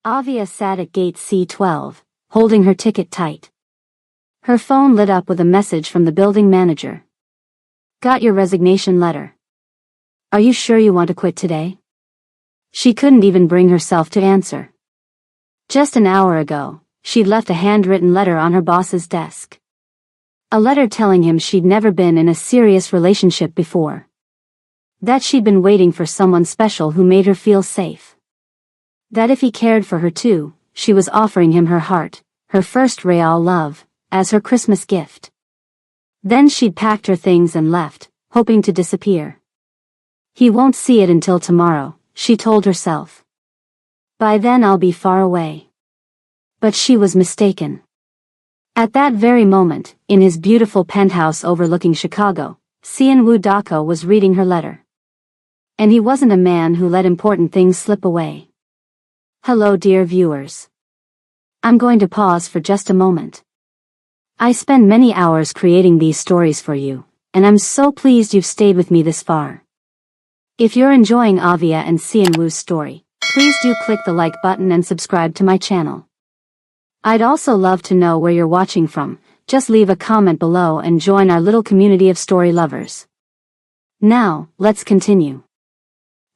Avia sat at gate C12, holding her ticket tight. Her phone lit up with a message from the building manager. Got your resignation letter. Are you sure you want to quit today? She couldn't even bring herself to answer. Just an hour ago, she'd left a handwritten letter on her boss's desk. A letter telling him she'd never been in a serious relationship before. That she'd been waiting for someone special who made her feel safe. That if he cared for her too, she was offering him her heart, her first real love, as her Christmas gift. Then she'd packed her things and left, hoping to disappear. He won't see it until tomorrow, she told herself. By then I'll be far away. But she was mistaken. At that very moment, in his beautiful penthouse overlooking Chicago, Sean-woo Dako was reading her letter. And he wasn't a man who let important things slip away. Hello dear viewers. I'm going to pause for just a moment. I spend many hours creating these stories for you, and I'm so pleased you've stayed with me this far. If you're enjoying Avia and Seon-woo's story, please do click the like button and subscribe to my channel. I'd also love to know where you're watching from. Just leave a comment below and join our little community of story lovers. Now, let's continue.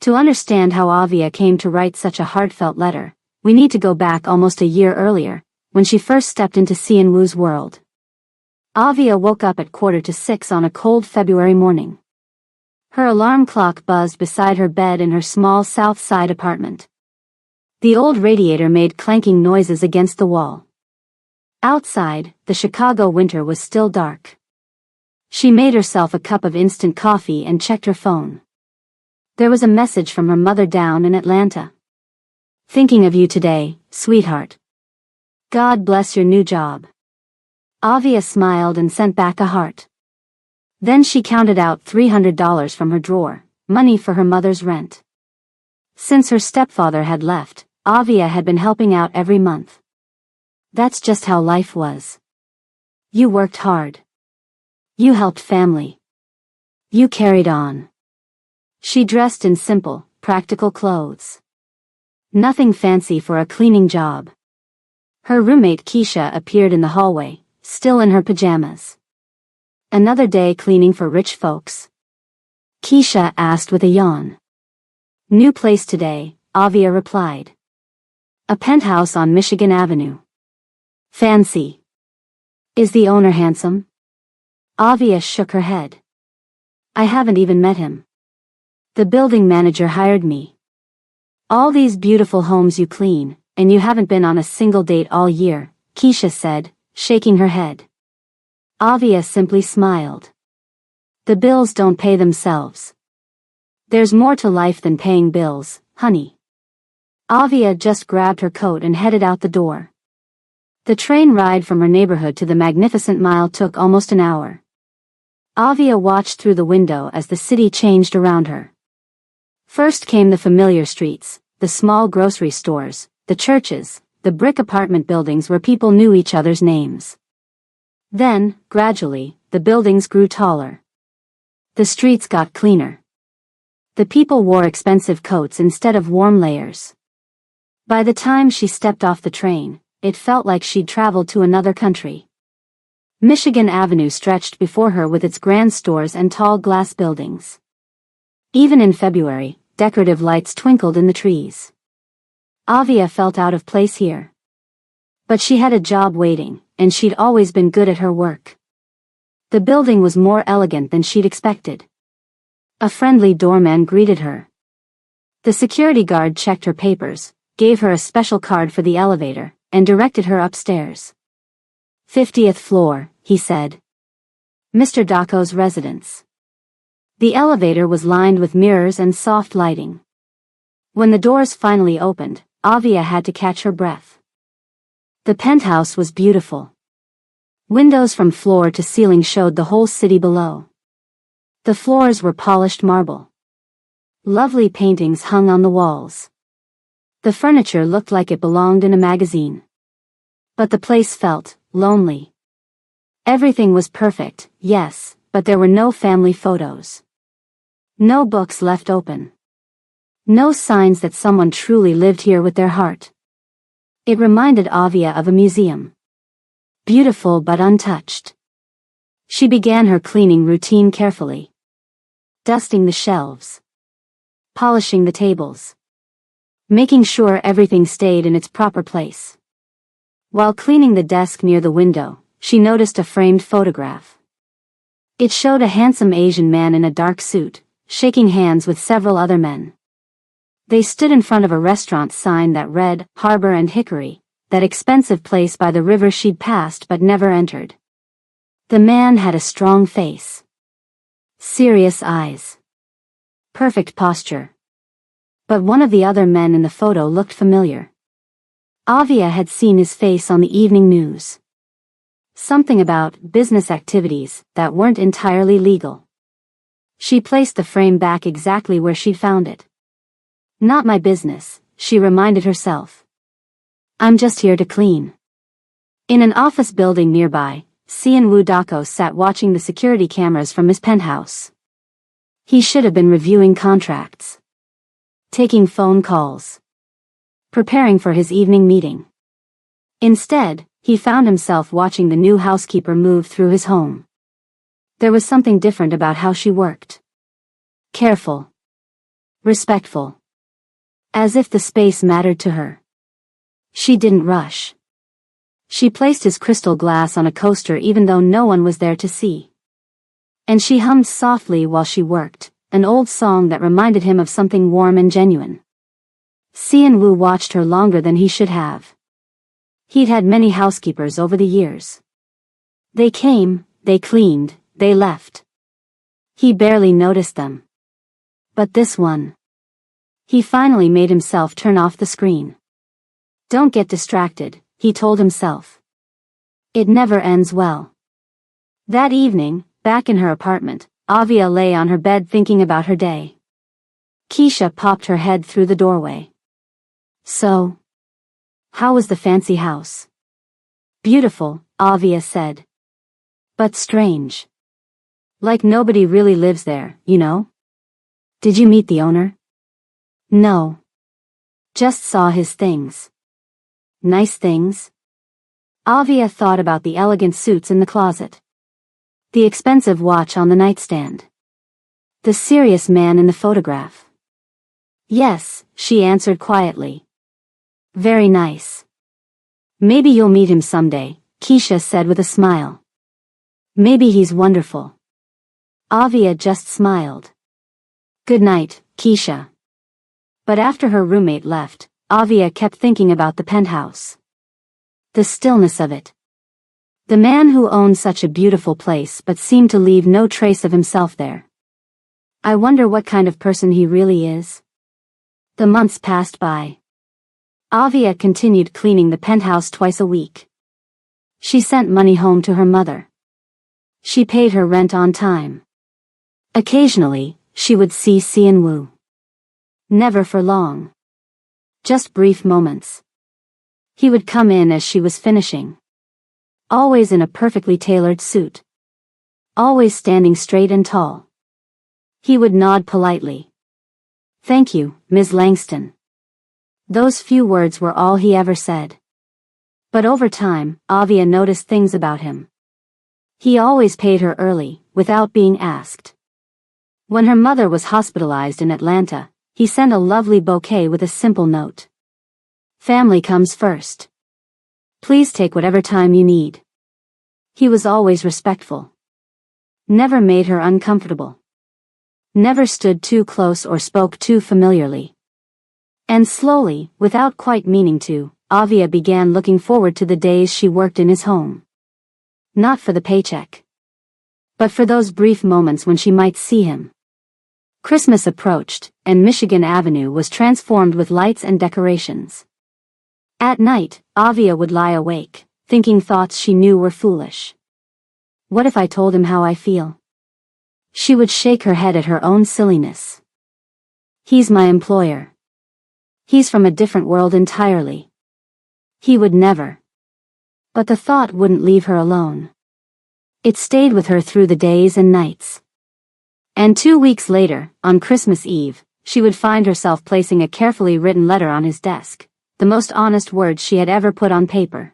To understand how Avia came to write such a heartfelt letter, we need to go back almost a year earlier, when she first stepped into Seon-woo's world. Avia woke up at 5:45 on a cold February morning. Her alarm clock buzzed beside her bed in her small South Side apartment. The old radiator made clanking noises against the wall. Outside, the Chicago winter was still dark. She made herself a cup of instant coffee and checked her phone. There was a message from her mother down in Atlanta. Thinking of you today, sweetheart. God bless your new job. Avia smiled and sent back a heart. Then she counted out $300 from her drawer, money for her mother's rent. Since her stepfather had left, Avia had been helping out every month. That's just how life was. You worked hard. You helped family. You carried on. She dressed in simple, practical clothes. Nothing fancy for a cleaning job. Her roommate Keisha appeared in the hallway, still in her pajamas. Another day cleaning for rich folks? Keisha asked with a yawn. New place today, Avia replied. A penthouse on Michigan Avenue. Fancy. Is the owner handsome? Avia shook her head. I haven't even met him. The building manager hired me. All these beautiful homes you clean, and you haven't been on a single date all year, Keisha said, shaking her head. Avia simply smiled. The bills don't pay themselves. There's more to life than paying bills, honey. Avia just grabbed her coat and headed out the door. The train ride from her neighborhood to the Magnificent Mile took almost an hour. Avia watched through the window as the city changed around her. First came the familiar streets, the small grocery stores, the churches, the brick apartment buildings where people knew each other's names. Then, gradually, the buildings grew taller. The streets got cleaner. The people wore expensive coats instead of warm layers. By the time she stepped off the train, it felt like she'd traveled to another country. Michigan Avenue stretched before her with its grand stores and tall glass buildings. Even in February, decorative lights twinkled in the trees. Avia felt out of place here. But she had a job waiting, and she'd always been good at her work. The building was more elegant than she'd expected. A friendly doorman greeted her. The security guard checked her papers, gave her a special card for the elevator, and directed her upstairs. 50th floor, he said. Mr. Dako's residence. The elevator was lined with mirrors and soft lighting. When the doors finally opened, Avia had to catch her breath. The penthouse was beautiful. Windows from floor to ceiling showed the whole city below. The floors were polished marble. Lovely paintings hung on the walls. The furniture looked like it belonged in a magazine. But the place felt lonely. Everything was perfect, yes, but there were no family photos. No books left open. No signs that someone truly lived here with their heart. It reminded Avia of a museum. Beautiful but untouched. She began her cleaning routine carefully. Dusting the shelves. Polishing the tables. Making sure everything stayed in its proper place. While cleaning the desk near the window, she noticed a framed photograph. It showed a handsome Asian man in a dark suit, shaking hands with several other men. They stood in front of a restaurant sign that read, Harbor and Hickory, that expensive place by the river she'd passed but never entered. The man had a strong face. Serious eyes. Perfect posture. But one of the other men in the photo looked familiar. Avia had seen his face on the evening news. Something about business activities that weren't entirely legal. She placed the frame back exactly where she'd found it. Not my business, she reminded herself. I'm just here to clean. In an office building nearby, Sean-woo Dako sat watching the security cameras from his penthouse. He should have been reviewing contracts. Taking phone calls. Preparing for his evening meeting. Instead, he found himself watching the new housekeeper move through his home. There was something different about how she worked. Careful. Respectful. As if the space mattered to her. She didn't rush. She placed his crystal glass on a coaster even though no one was there to see. And she hummed softly while she worked, an old song that reminded him of something warm and genuine. Sean-woo watched her longer than he should have. He'd had many housekeepers over the years. They came, they cleaned, they left. He barely noticed them. But this one. He finally made himself turn off the screen. Don't get distracted, he told himself. It never ends well. That evening, back in her apartment, Avia lay on her bed thinking about her day. Keisha popped her head through the doorway. So? How was the fancy house? Beautiful, Avia said. But strange. Like nobody really lives there, you know? Did you meet the owner? No. Just saw his things. Nice things? Avia thought about the elegant suits in the closet. The expensive watch on the nightstand. The serious man in the photograph. Yes, she answered quietly. Very nice. Maybe you'll meet him someday, Keisha said with a smile. Maybe he's wonderful. Avia just smiled. Good night, Keisha. But after her roommate left, Avia kept thinking about the penthouse. The stillness of it. The man who owned such a beautiful place but seemed to leave no trace of himself there. I wonder what kind of person he really is. The months passed by. Avia continued cleaning the penthouse twice a week. She sent money home to her mother. She paid her rent on time. Occasionally, she would see Sean-woo. Never for long. Just brief moments. He would come in as she was finishing. Always in a perfectly tailored suit. Always standing straight and tall. He would nod politely. Thank you, Ms. Langston. Those few words were all he ever said. But over time, Avia noticed things about him. He always paid her early, without being asked. When her mother was hospitalized in Atlanta, he sent a lovely bouquet with a simple note. Family comes first. Please take whatever time you need. He was always respectful. Never made her uncomfortable. Never stood too close or spoke too familiarly. And slowly, without quite meaning to, Avia began looking forward to the days she worked in his home. Not for the paycheck. But for those brief moments when she might see him. Christmas approached, and Michigan Avenue was transformed with lights and decorations. At night, Avia would lie awake, thinking thoughts she knew were foolish. What if I told him how I feel? She would shake her head at her own silliness. He's my employer. He's from a different world entirely. He would never. But the thought wouldn't leave her alone. It stayed with her through the days and nights. And 2 weeks later, on Christmas Eve, she would find herself placing a carefully written letter on his desk, the most honest words she had ever put on paper.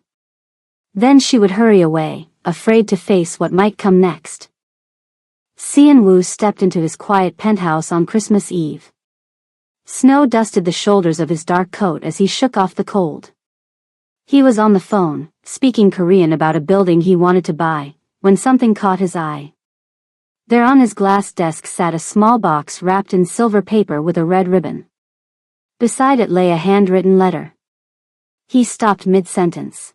Then she would hurry away, afraid to face what might come next. Si-in-woo stepped into his quiet penthouse on Christmas Eve. Snow dusted the shoulders of his dark coat as he shook off the cold. He was on the phone, speaking Korean about a building he wanted to buy, when something caught his eye. There on his glass desk sat a small box wrapped in silver paper with a red ribbon. Beside it lay a handwritten letter. He stopped mid-sentence.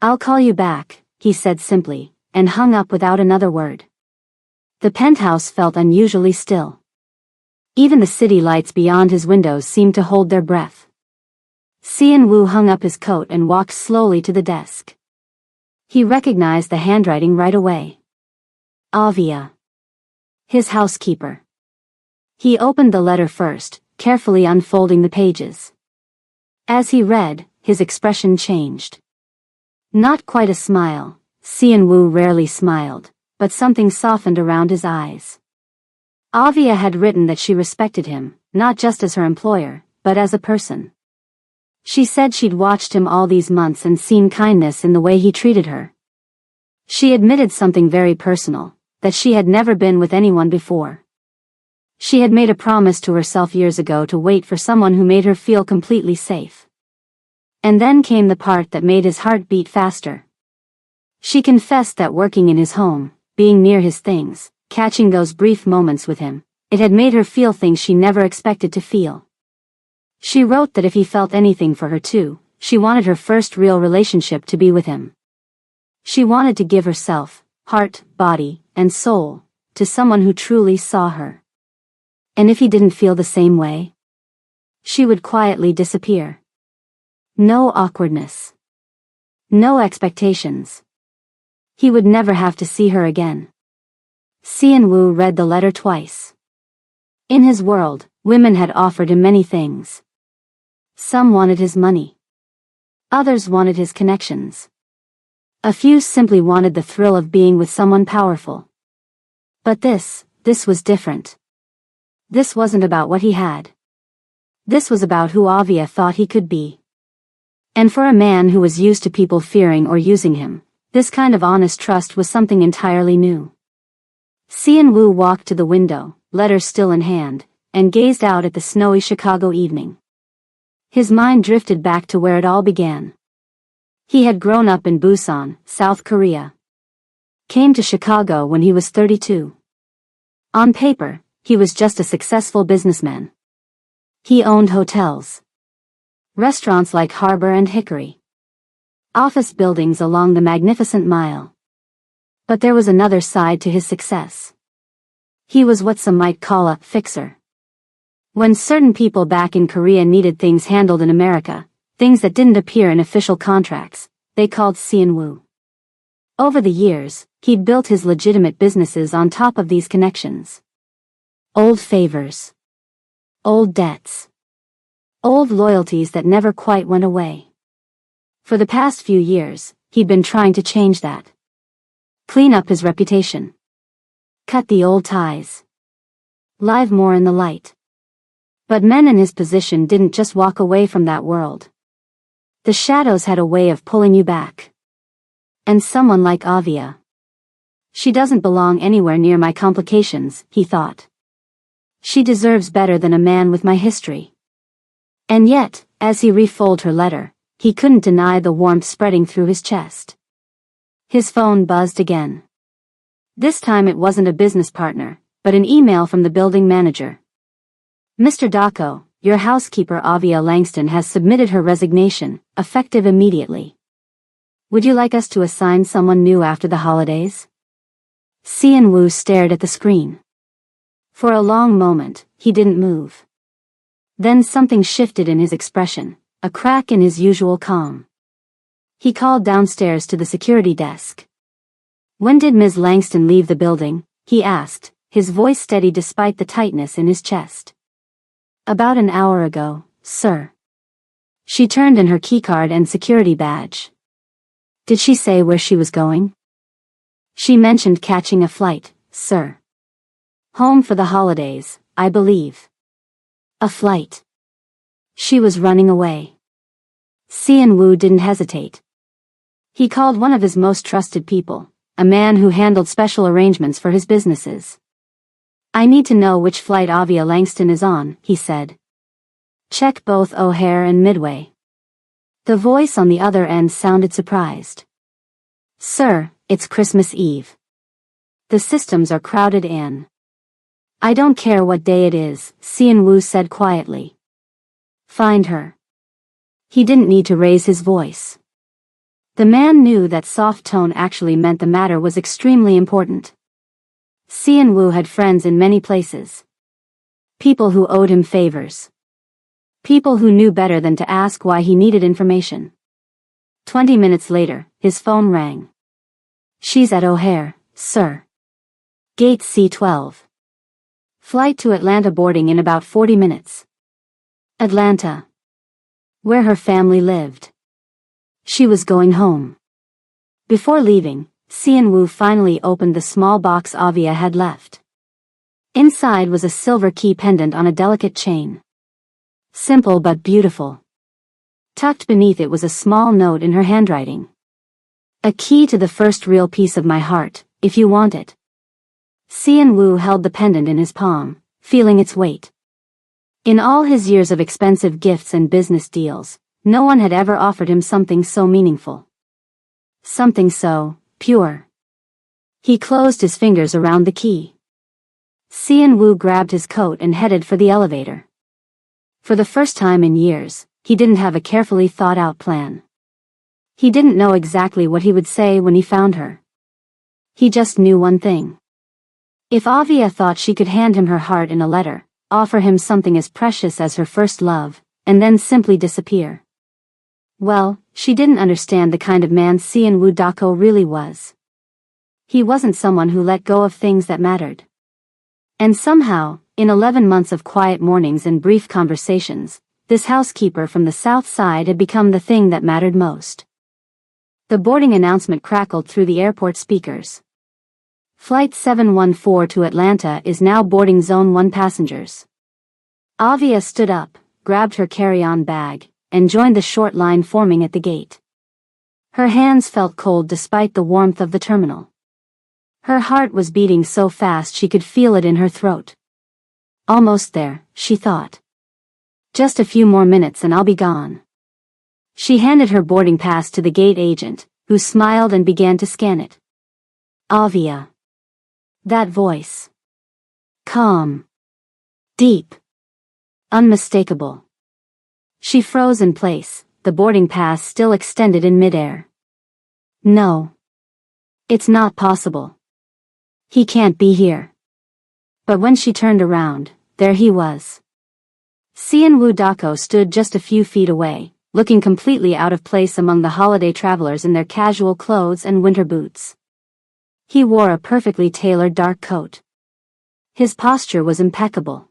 "I'll call you back," he said simply, and hung up without another word. The penthouse felt unusually still. Even the city lights beyond his windows seemed to hold their breath. Si-in-woo hung up his coat and walked slowly to the desk. He recognized the handwriting right away. Avia. His housekeeper. He opened the letter first, carefully unfolding the pages. As he read, his expression changed. Not quite a smile, Si-in-woo rarely smiled, but something softened around his eyes. Avia had written that she respected him, not just as her employer, but as a person. She said she'd watched him all these months and seen kindness in the way he treated her. She admitted something very personal, that she had never been with anyone before. She had made a promise to herself years ago to wait for someone who made her feel completely safe. And then came the part that made his heart beat faster. She confessed that working in his home, being near his things, catching those brief moments with him, it had made her feel things she never expected to feel. She wrote that if he felt anything for her too, she wanted her first real relationship to be with him. She wanted to give herself, heart, body, and soul, to someone who truly saw her. And if he didn't feel the same way, she would quietly disappear. No awkwardness. No expectations. He would never have to see her again. Si-in-woo read the letter twice. In his world, women had offered him many things. Some wanted his money. Others wanted his connections. A few simply wanted the thrill of being with someone powerful. But this was different. This wasn't about what he had. This was about who Avia thought he could be. And for a man who was used to people fearing or using him, this kind of honest trust was something entirely new. Si-in-woo walked to the window, letter still in hand, and gazed out at the snowy Chicago evening. His mind drifted back to where it all began. He had grown up in Busan, South Korea. Came to Chicago when he was 32. On paper, he was just a successful businessman. He owned hotels. Restaurants like Harbor and Hickory. Office buildings along the Magnificent Mile. But there was another side to his success. He was what some might call a fixer. When certain people back in Korea needed things handled in America, things that didn't appear in official contracts, they called Si-in-woo. Over the years, he'd built his legitimate businesses on top of these connections. Old favors. Old debts. Old loyalties that never quite went away. For the past few years, he'd been trying to change that. Clean up his reputation. Cut the old ties. Live more in the light. But men in his position didn't just walk away from that world. The shadows had a way of pulling you back. And someone like Avia. She doesn't belong anywhere near my complications, he thought. She deserves better than a man with my history. And yet, as he refolded her letter, he couldn't deny the warmth spreading through his chest. His phone buzzed again. This time it wasn't a business partner, but an email from the building manager. Mr. Dako, your housekeeper Avia Langston has submitted her resignation, effective immediately. Would you like us to assign someone new after the holidays? Si-in-woo stared at the screen. For a long moment, he didn't move. Then something shifted in his expression, a crack in his usual calm. He called downstairs to the security desk. When did Ms. Langston leave the building? He asked, his voice steady despite the tightness in his chest. About an hour ago, sir. She turned in her keycard and security badge. Did she say where she was going? She mentioned catching a flight, sir. Home for the holidays, I believe. A flight. She was running away. Wu didn't hesitate. He called one of his most trusted people, a man who handled special arrangements for his businesses. I need to know which flight Avia Langston is on, he said. Check both O'Hare and Midway. The voice on the other end sounded surprised. Sir, it's Christmas Eve. The systems are crowded in. I don't care what day it is, Wu said quietly. Find her. He didn't need to raise his voice. The man knew that soft tone actually meant the matter was extremely important. Wu had friends in many places. People who owed him favors. People who knew better than to ask why he needed information. 20 minutes later, his phone rang. She's at O'Hare, sir. Gate C12. Flight to Atlanta boarding in about 40 minutes. Atlanta. Where her family lived. She was going home. Before leaving, Wu finally opened the small box Avia had left. Inside was a silver key pendant on a delicate chain. Simple but beautiful. Tucked beneath it was a small note in her handwriting. A key to the first real piece of my heart, if you want it. Wu held the pendant in his palm, feeling its weight. In all his years of expensive gifts and business deals, no one had ever offered him something so meaningful. Something so pure. He closed his fingers around the key. Wu grabbed his coat and headed for the elevator. For the first time in years, he didn't have a carefully thought-out plan. He didn't know exactly what he would say when he found her. He just knew one thing. If Avia thought she could hand him her heart in a letter, offer him something as precious as her first love, and then simply disappear. Well, she didn't understand the kind of man Wu Dako really was. He wasn't someone who let go of things that mattered. And somehow, in 11 months of quiet mornings and brief conversations, this housekeeper from the South Side had become the thing that mattered most. The boarding announcement crackled through the airport speakers. Flight 714 to Atlanta is now boarding Zone 1 passengers. Avia stood up, grabbed her carry-on bag, and joined the short line forming at the gate. Her hands felt cold despite the warmth of the terminal. Her heart was beating so fast she could feel it in her throat. Almost there, she thought. Just a few more minutes and I'll be gone. She handed her boarding pass to the gate agent, who smiled and began to scan it. Avia. That voice. Calm. Deep. Unmistakable. She froze in place, the boarding pass still extended in midair. No. It's not possible. He can't be here. But when she turned around, there he was. Wu Dako stood just a few feet away, looking completely out of place among the holiday travelers in their casual clothes and winter boots. He wore a perfectly tailored dark coat. His posture was impeccable.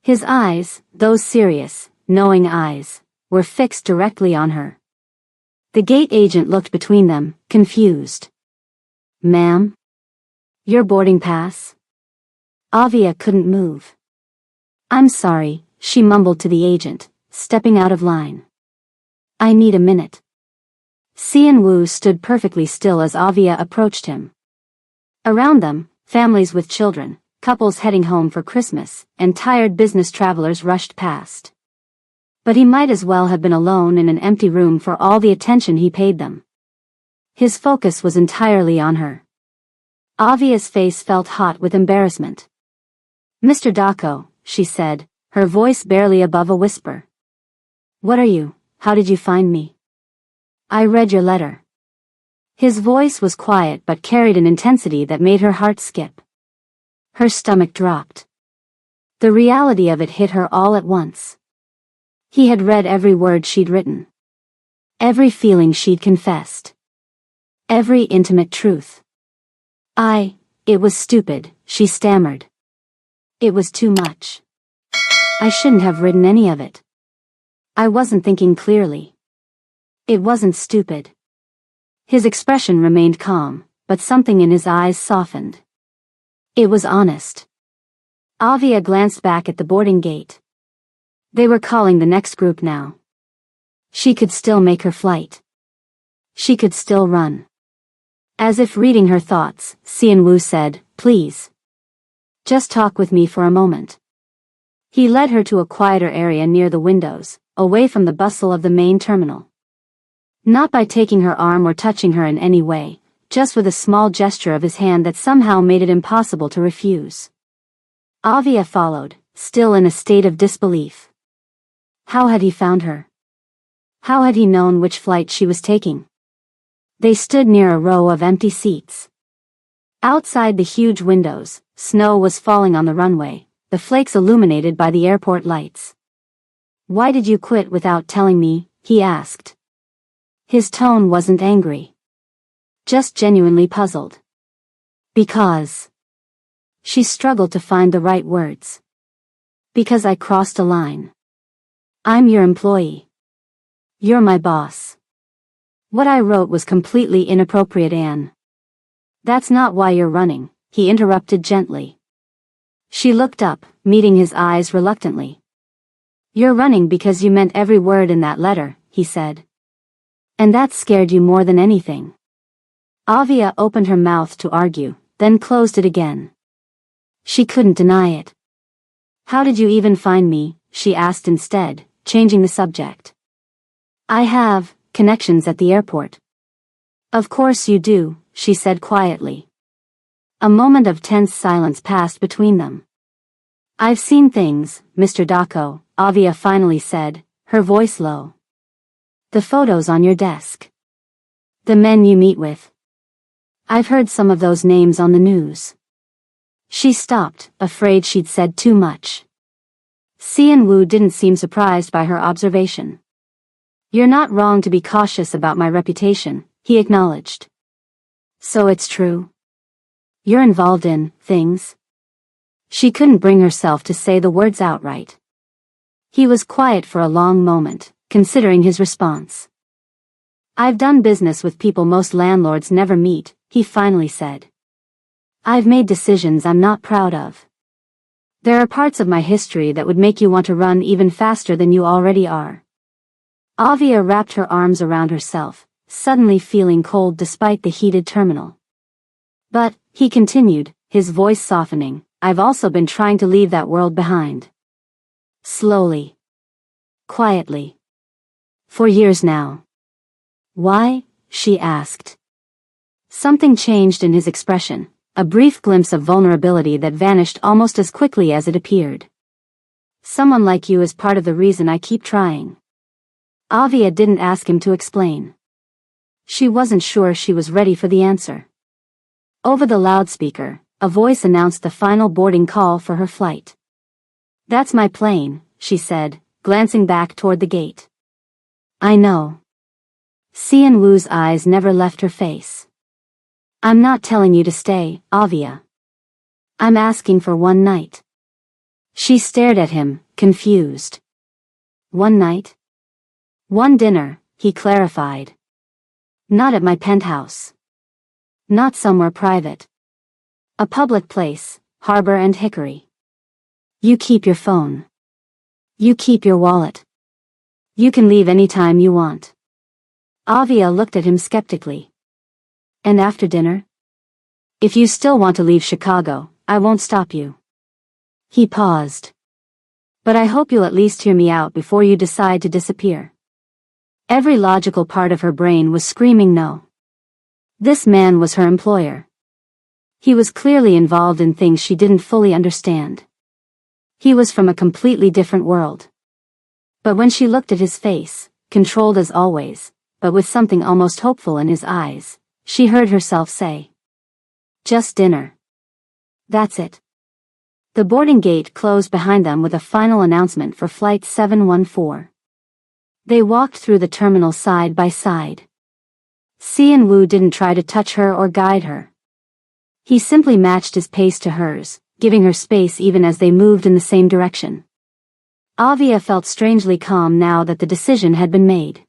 His eyes, those serious, knowing eyes, were fixed directly on her. The gate agent looked between them, confused. Ma'am? Your boarding pass? Avia couldn't move. I'm sorry, she mumbled to the agent, stepping out of line. I need a minute. Wu stood perfectly still as Avia approached him. Around them, families with children, couples heading home for Christmas, and tired business travelers rushed past. But he might as well have been alone in an empty room for all the attention he paid them. His focus was entirely on her. Avia's face felt hot with embarrassment. Mr. Dako, she said, her voice barely above a whisper. What are you? How did you find me? I read your letter. His voice was quiet but carried an intensity that made her heart skip. Her stomach dropped. The reality of it hit her all at once. He had read every word she'd written. Every feeling she'd confessed. Every intimate truth. It was stupid, she stammered. It was too much. I shouldn't have written any of it. I wasn't thinking clearly. It wasn't stupid. His expression remained calm, but something in his eyes softened. It was honest. Avia glanced back at the boarding gate. They were calling the next group now. She could still make her flight. She could still run. As if reading her thoughts, Xianwu said, "Please. Just talk with me for a moment." He led her to a quieter area near the windows, away from the bustle of the main terminal. Not by taking her arm or touching her in any way, just with a small gesture of his hand that somehow made it impossible to refuse. Avia followed, still in a state of disbelief. How had he found her? How had he known which flight she was taking? They stood near a row of empty seats. Outside the huge windows, snow was falling on the runway, the flakes illuminated by the airport lights. "Why did you quit without telling me?" he asked. His tone wasn't angry. Just genuinely puzzled. "Because." She struggled to find the right words. "Because I crossed a line. I'm your employee. You're my boss. What I wrote was completely inappropriate, Anne." "That's not why you're running," he interrupted gently. She looked up, meeting his eyes reluctantly. "You're running because you meant every word in that letter," he said. "And that scared you more than anything." Avia opened her mouth to argue, then closed it again. She couldn't deny it. "How did you even find me?" she asked instead, changing the subject. "I have connections at the airport." "Of course you do," she said quietly. A moment of tense silence passed between them. "I've seen things, Mr. Dako," Avia finally said, her voice low. "The photos on your desk. The men you meet with. I've heard some of those names on the news." She stopped, afraid she'd said too much. Xianwu didn't seem surprised by her observation. "You're not wrong to be cautious about my reputation," he acknowledged. "So it's true? You're involved in things?" She couldn't bring herself to say the words outright. He was quiet for a long moment, considering his response. "I've done business with people most landlords never meet," he finally said. "I've made decisions I'm not proud of. There are parts of my history that would make you want to run even faster than you already are." Avia wrapped her arms around herself, suddenly feeling cold despite the heated terminal. "But," he continued, his voice softening, "I've also been trying to leave that world behind. Slowly. Quietly. For years now." "Why?" she asked. Something changed in his expression, a brief glimpse of vulnerability that vanished almost as quickly as it appeared. "Someone like you is part of the reason I keep trying." Avia didn't ask him to explain. She wasn't sure she was ready for the answer. Over the loudspeaker, a voice announced the final boarding call for her flight. "That's my plane," she said, glancing back toward the gate. "I know." Xianwu's eyes never left her face. "I'm not telling you to stay, Avia. I'm asking for one night." She stared at him, confused. "One night?" "One dinner," he clarified. "Not at my penthouse. Not somewhere private. A public place, Harbor and Hickory. You keep your phone. You keep your wallet. You can leave anytime you want." Avia looked at him skeptically. "And after dinner? If you still want to leave Chicago, I won't stop you." He paused. "But I hope you'll at least hear me out before you decide to disappear." Every logical part of her brain was screaming no. This man was her employer. He was clearly involved in things she didn't fully understand. He was from a completely different world. But when she looked at his face, controlled as always, but with something almost hopeful in his eyes, she heard herself say, "Just dinner. That's it." The boarding gate closed behind them with a final announcement for Flight 714. They walked through the terminal side by side. Xianwu didn't try to touch her or guide her. He simply matched his pace to hers, giving her space even as they moved in the same direction. Avia felt strangely calm now that the decision had been made.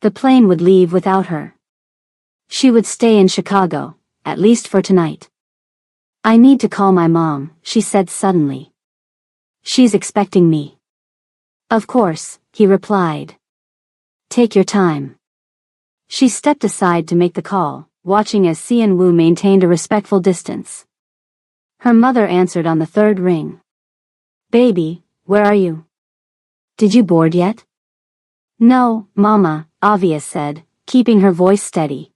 The plane would leave without her. She would stay in Chicago, at least for tonight. "I need to call my mom," she said suddenly. "She's expecting me." "Of course," he replied. Take your time. She stepped aside to make the call, watching as Xianwu maintained a respectful distance. Her mother answered on the third ring. Baby, where are you? Did you board yet? No, Mama, Avia said, keeping her voice steady.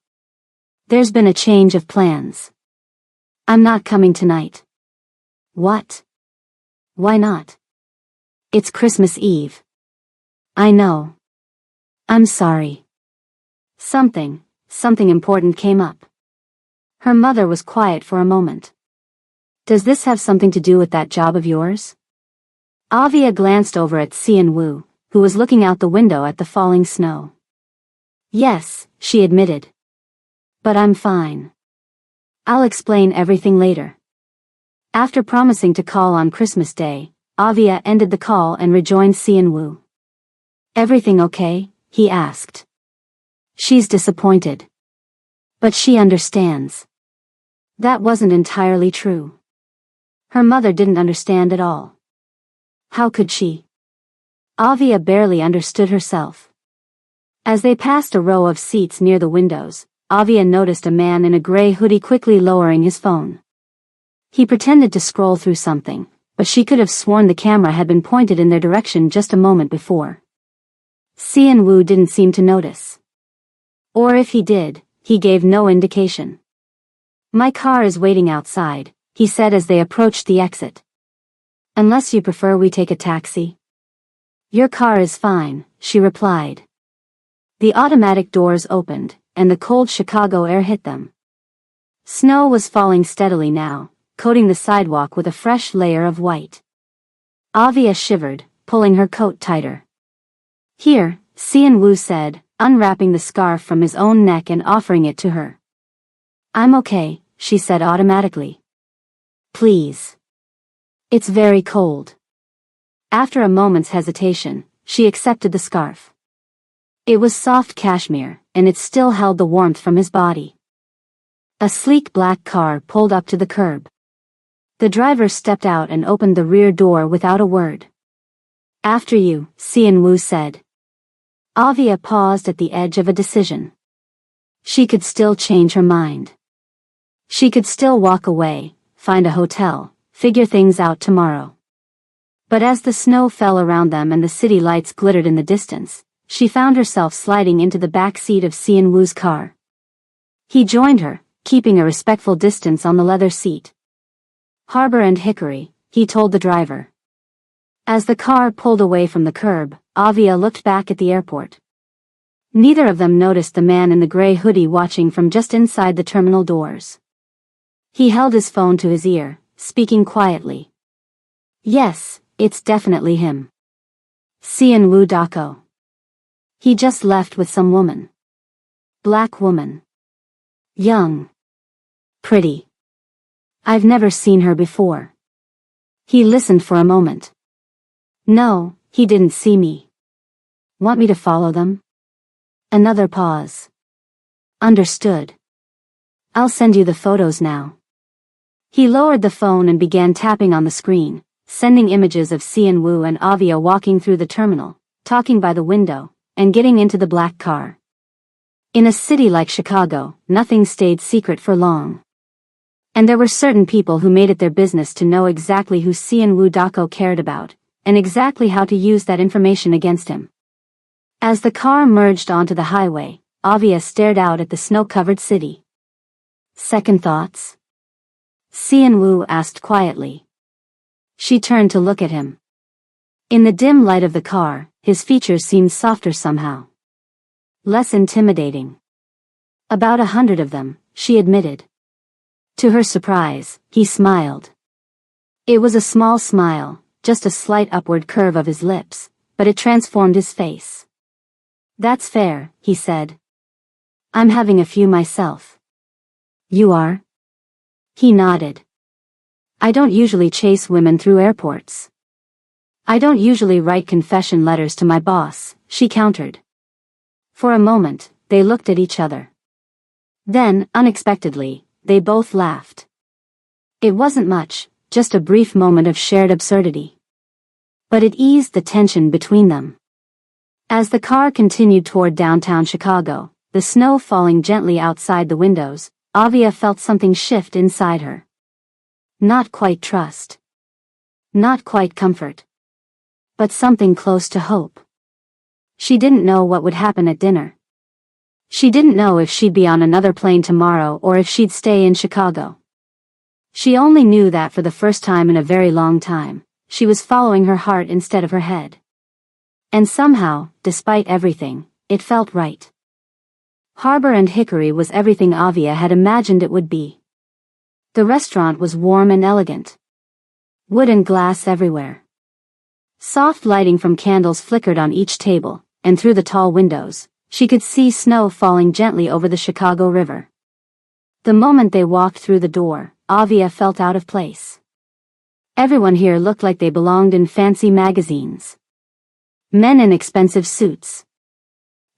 There's been a change of plans. I'm not coming tonight. What? Why not? It's Christmas Eve. I know. I'm sorry. Something important came up. Her mother was quiet for a moment. Does this have something to do with that job of yours? Avia glanced over at Xianwu, who was looking out the window at the falling snow. Yes, she admitted. But I'm fine. I'll explain everything later. After promising to call on Christmas Day, Avia ended the call and rejoined Xianwu. Everything okay? He asked. She's disappointed. But she understands. That wasn't entirely true. Her mother didn't understand at all. How could she? Avia barely understood herself. As they passed a row of seats near the windows, Avia noticed a man in a gray hoodie quickly lowering his phone. He pretended to scroll through something, but she could have sworn the camera had been pointed in their direction just a moment before. Xianwu didn't seem to notice. Or if he did, he gave no indication. My car is waiting outside, he said as they approached the exit. Unless you prefer we take a taxi. Your car is fine, she replied. The automatic doors opened, and the cold Chicago air hit them. Snow was falling steadily now, coating the sidewalk with a fresh layer of white. Avia shivered, pulling her coat tighter. Here, Xianwu said, unwrapping the scarf from his own neck and offering it to her. I'm okay, she said automatically. Please. It's very cold. After a moment's hesitation, she accepted the scarf. It was soft cashmere, and it still held the warmth from his body. A sleek black car pulled up to the curb. The driver stepped out and opened the rear door without a word. After you, Xianwu said. Avia paused at the edge of a decision. She could still change her mind. She could still walk away, find a hotel, figure things out tomorrow. But as the snow fell around them and the city lights glittered in the distance, she found herself sliding into the back seat of Xianwu's car. He joined her, keeping a respectful distance on the leather seat. Harbor and Hickory, he told the driver. As the car pulled away from the curb, Avia looked back at the airport. Neither of them noticed the man in the gray hoodie watching from just inside the terminal doors. He held his phone to his ear, speaking quietly. Yes, it's definitely him. Xianwu Dako. He just left with some woman. Black woman. Young. Pretty. I've never seen her before. He listened for a moment. No, he didn't see me. Want me to follow them? Another pause. Understood. I'll send you the photos now. He lowered the phone and began tapping on the screen, sending images of Xianwu and Avia walking through the terminal, talking by the window, and getting into the black car. In a city like Chicago, nothing stayed secret for long. And there were certain people who made it their business to know exactly who Xianwu Dako cared about, and exactly how to use that information against him. As the car merged onto the highway, Avia stared out at the snow-covered city. Second thoughts? Xianwu asked quietly. She turned to look at him. In the dim light of the car, his features seemed softer somehow. Less intimidating. About 100 of them, she admitted. To her surprise, he smiled. It was a small smile, just a slight upward curve of his lips, but it transformed his face. That's fair, he said. I'm having a few myself. You are? He nodded. I don't usually chase women through airports. I don't usually write confession letters to my boss, she countered. For a moment, they looked at each other. Then, unexpectedly, they both laughed. It wasn't much, just a brief moment of shared absurdity. But it eased the tension between them. As the car continued toward downtown Chicago, the snow falling gently outside the windows, Avia felt something shift inside her. Not quite trust. Not quite comfort. But something close to hope. She didn't know what would happen at dinner. She didn't know if she'd be on another plane tomorrow or if she'd stay in Chicago. She only knew that for the first time in a very long time, she was following her heart instead of her head. And somehow, despite everything, it felt right. Harbor and Hickory was everything Avia had imagined it would be. The restaurant was warm and elegant. Wood and glass everywhere. Soft lighting from candles flickered on each table, and through the tall windows, she could see snow falling gently over the Chicago River. The moment they walked through the door, Avia felt out of place. Everyone here looked like they belonged in fancy magazines. Men in expensive suits.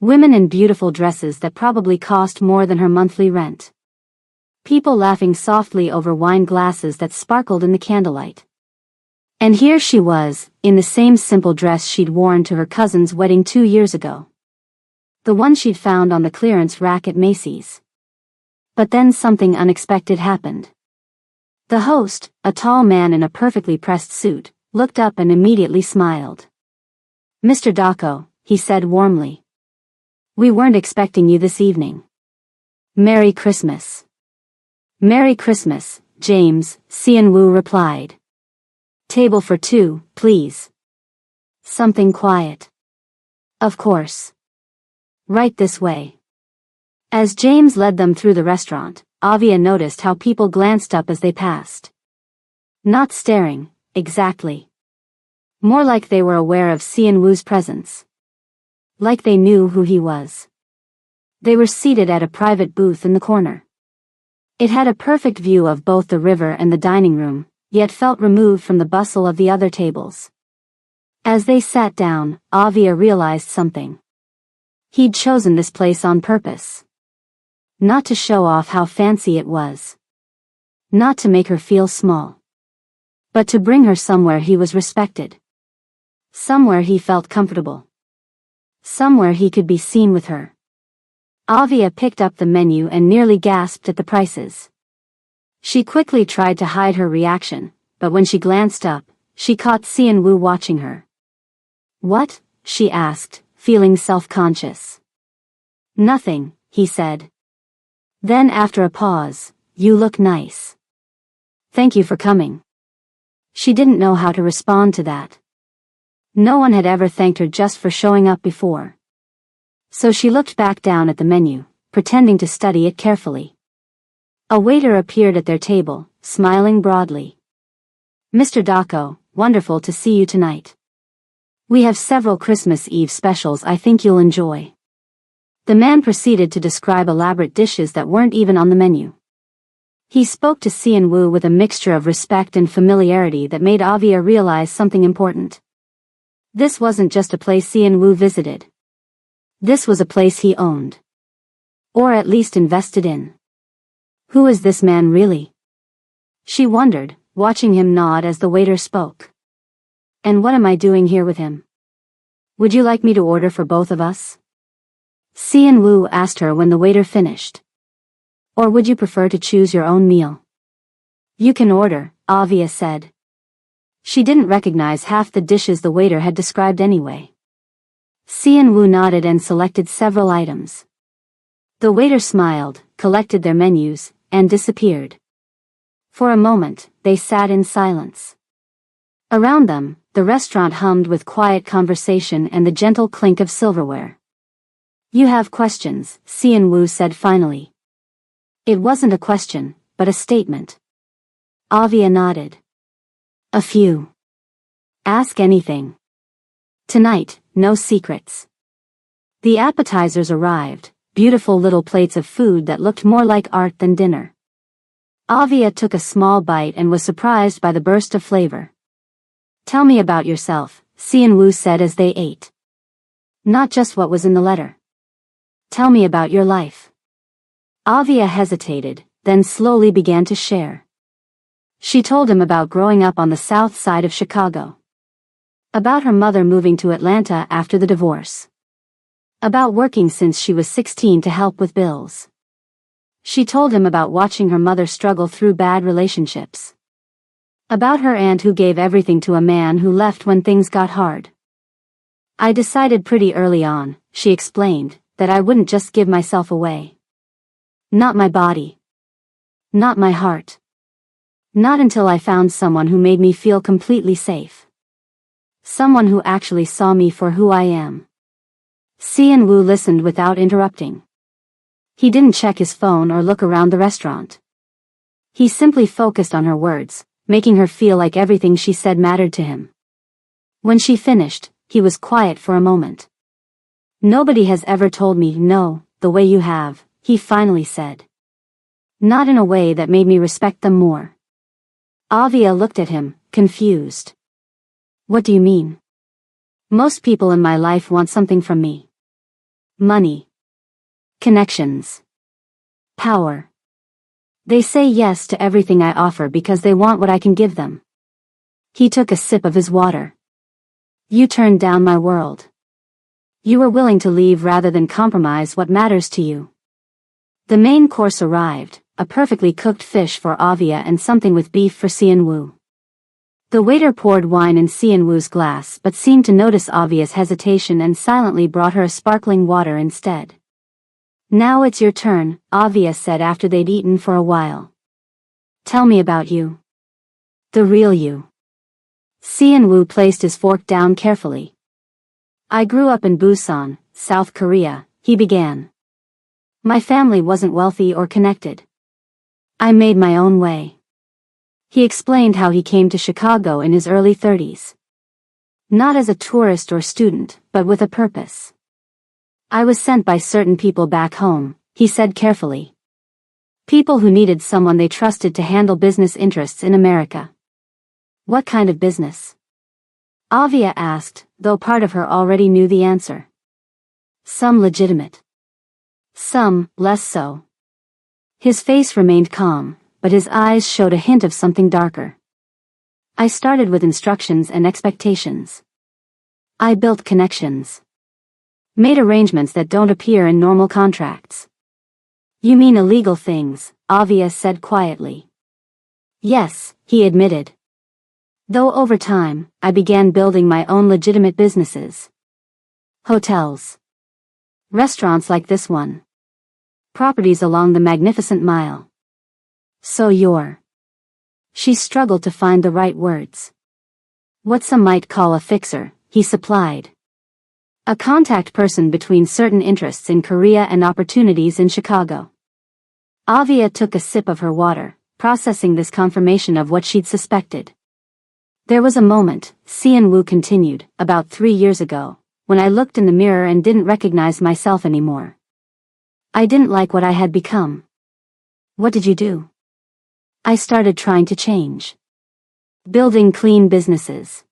Women in beautiful dresses that probably cost more than her monthly rent. People laughing softly over wine glasses that sparkled in the candlelight. And here she was, in the same simple dress she'd worn to her cousin's wedding 2 years ago. The one she'd found on the clearance rack at Macy's. But then something unexpected happened. The host, a tall man in a perfectly pressed suit, looked up and immediately smiled. "Mr. Daco," he said warmly. "We weren't expecting you this evening. Merry Christmas." "Merry Christmas, James," Sian-Woo replied. "Table for 2, please." "Something quiet." "Of course. Right this way." As James led them through the restaurant, Avia noticed how people glanced up as they passed. Not staring, exactly. More like they were aware of Sian-Woo's presence. Like they knew who he was. They were seated at a private booth in the corner. It had a perfect view of both the river and the dining room, yet felt removed from the bustle of the other tables. As they sat down, Avia realized something. He'd chosen this place on purpose. Not to show off how fancy it was. Not to make her feel small. But to bring her somewhere he was respected. Somewhere he felt comfortable. Somewhere he could be seen with her. Avia picked up the menu and nearly gasped at the prices. She quickly tried to hide her reaction, but when she glanced up, she caught Sian-Woo watching her. "What?" she asked, feeling self-conscious. "Nothing," he said. Then after a pause, "You look nice. Thank you for coming." She didn't know how to respond to that. No one had ever thanked her just for showing up before. So she looked back down at the menu, pretending to study it carefully. A waiter appeared at their table, smiling broadly. "Mr. Daco, wonderful to see you tonight. We have several Christmas Eve specials I think you'll enjoy." The man proceeded to describe elaborate dishes that weren't even on the menu. He spoke to Sian-Woo with a mixture of respect and familiarity that made Avia realize something important. This wasn't just a place Sian-Woo visited. This was a place he owned. Or at least invested in. Who is this man really? She wondered, watching him nod as the waiter spoke. "And what am I doing here with him? Would you like me to order for both of us?" Sian-Woo asked her when the waiter finished. "Or would you prefer to choose your own meal?" "You can order," Avia said. She didn't recognize half the dishes the waiter had described anyway. Sian-Woo nodded and selected several items. The waiter smiled, collected their menus, and disappeared. For a moment, they sat in silence. Around them, the restaurant hummed with quiet conversation and the gentle clink of silverware. "You have questions," Sian-Woo said finally. It wasn't a question, but a statement. Avia nodded. "A few. Ask anything. Tonight, no secrets." The appetizers arrived, beautiful little plates of food that looked more like art than dinner. Avia took a small bite and was surprised by the burst of flavor. "Tell me about yourself," Sian-Woo said as they ate. "Not just what was in the letter. Tell me about your life." Avia hesitated, then slowly began to share. She told him about growing up on the south side of Chicago. About her mother moving to Atlanta after the divorce. About working since she was 16 to help with bills. She told him about watching her mother struggle through bad relationships. About her aunt who gave everything to a man who left when things got hard. I decided pretty early on, she explained, that I wouldn't just give myself away. Not my body. Not my heart. Not until I found someone who made me feel completely safe. Someone who actually saw me for who I am. Wu listened without interrupting. He didn't check his phone or look around the restaurant. He simply focused on her words, making her feel like everything she said mattered to him. When she finished, he was quiet for a moment. Nobody has ever told me no, the way you have, he finally said. Not in a way that made me respect them more. Avia looked at him, confused. What do you mean? Most people in my life want something from me. Money. Connections. Power. They say yes to everything I offer because they want what I can give them. He took a sip of his water. You turned down my world. You were willing to leave rather than compromise what matters to you. The main course arrived, a perfectly cooked fish for Avia and something with beef for Wu. The waiter poured wine in Wu's glass but seemed to notice Avia's hesitation and silently brought her a sparkling water instead. Now it's your turn, Avia said after they'd eaten for a while. Tell me about you. The real you. Wu placed his fork down carefully. I grew up in Busan, South Korea, he began. My family wasn't wealthy or connected. I made my own way. He explained how he came to Chicago in his early 30s. Not as a tourist or student, but with a purpose. I was sent by certain people back home, he said carefully. People who needed someone they trusted to handle business interests in America. What kind of business? Avia asked, though part of her already knew the answer. Some legitimate. Some, less so. His face remained calm, but his eyes showed a hint of something darker. I started with instructions and expectations. I built connections. Made arrangements that don't appear in normal contracts. You mean illegal things, Avia said quietly. Yes, he admitted. Though over time, I began building my own legitimate businesses. Hotels. Restaurants like this one. Properties along the Magnificent Mile. So you're. She struggled to find the right words. What some might call a fixer, he supplied. A contact person between certain interests in Korea and opportunities in Chicago. Avia took a sip of her water, processing this confirmation of what she'd suspected. There was a moment, Wu continued, about 3 years ago, when I looked in the mirror and didn't recognize myself anymore. I didn't like what I had become. What did you do? I started trying to change. Building clean businesses.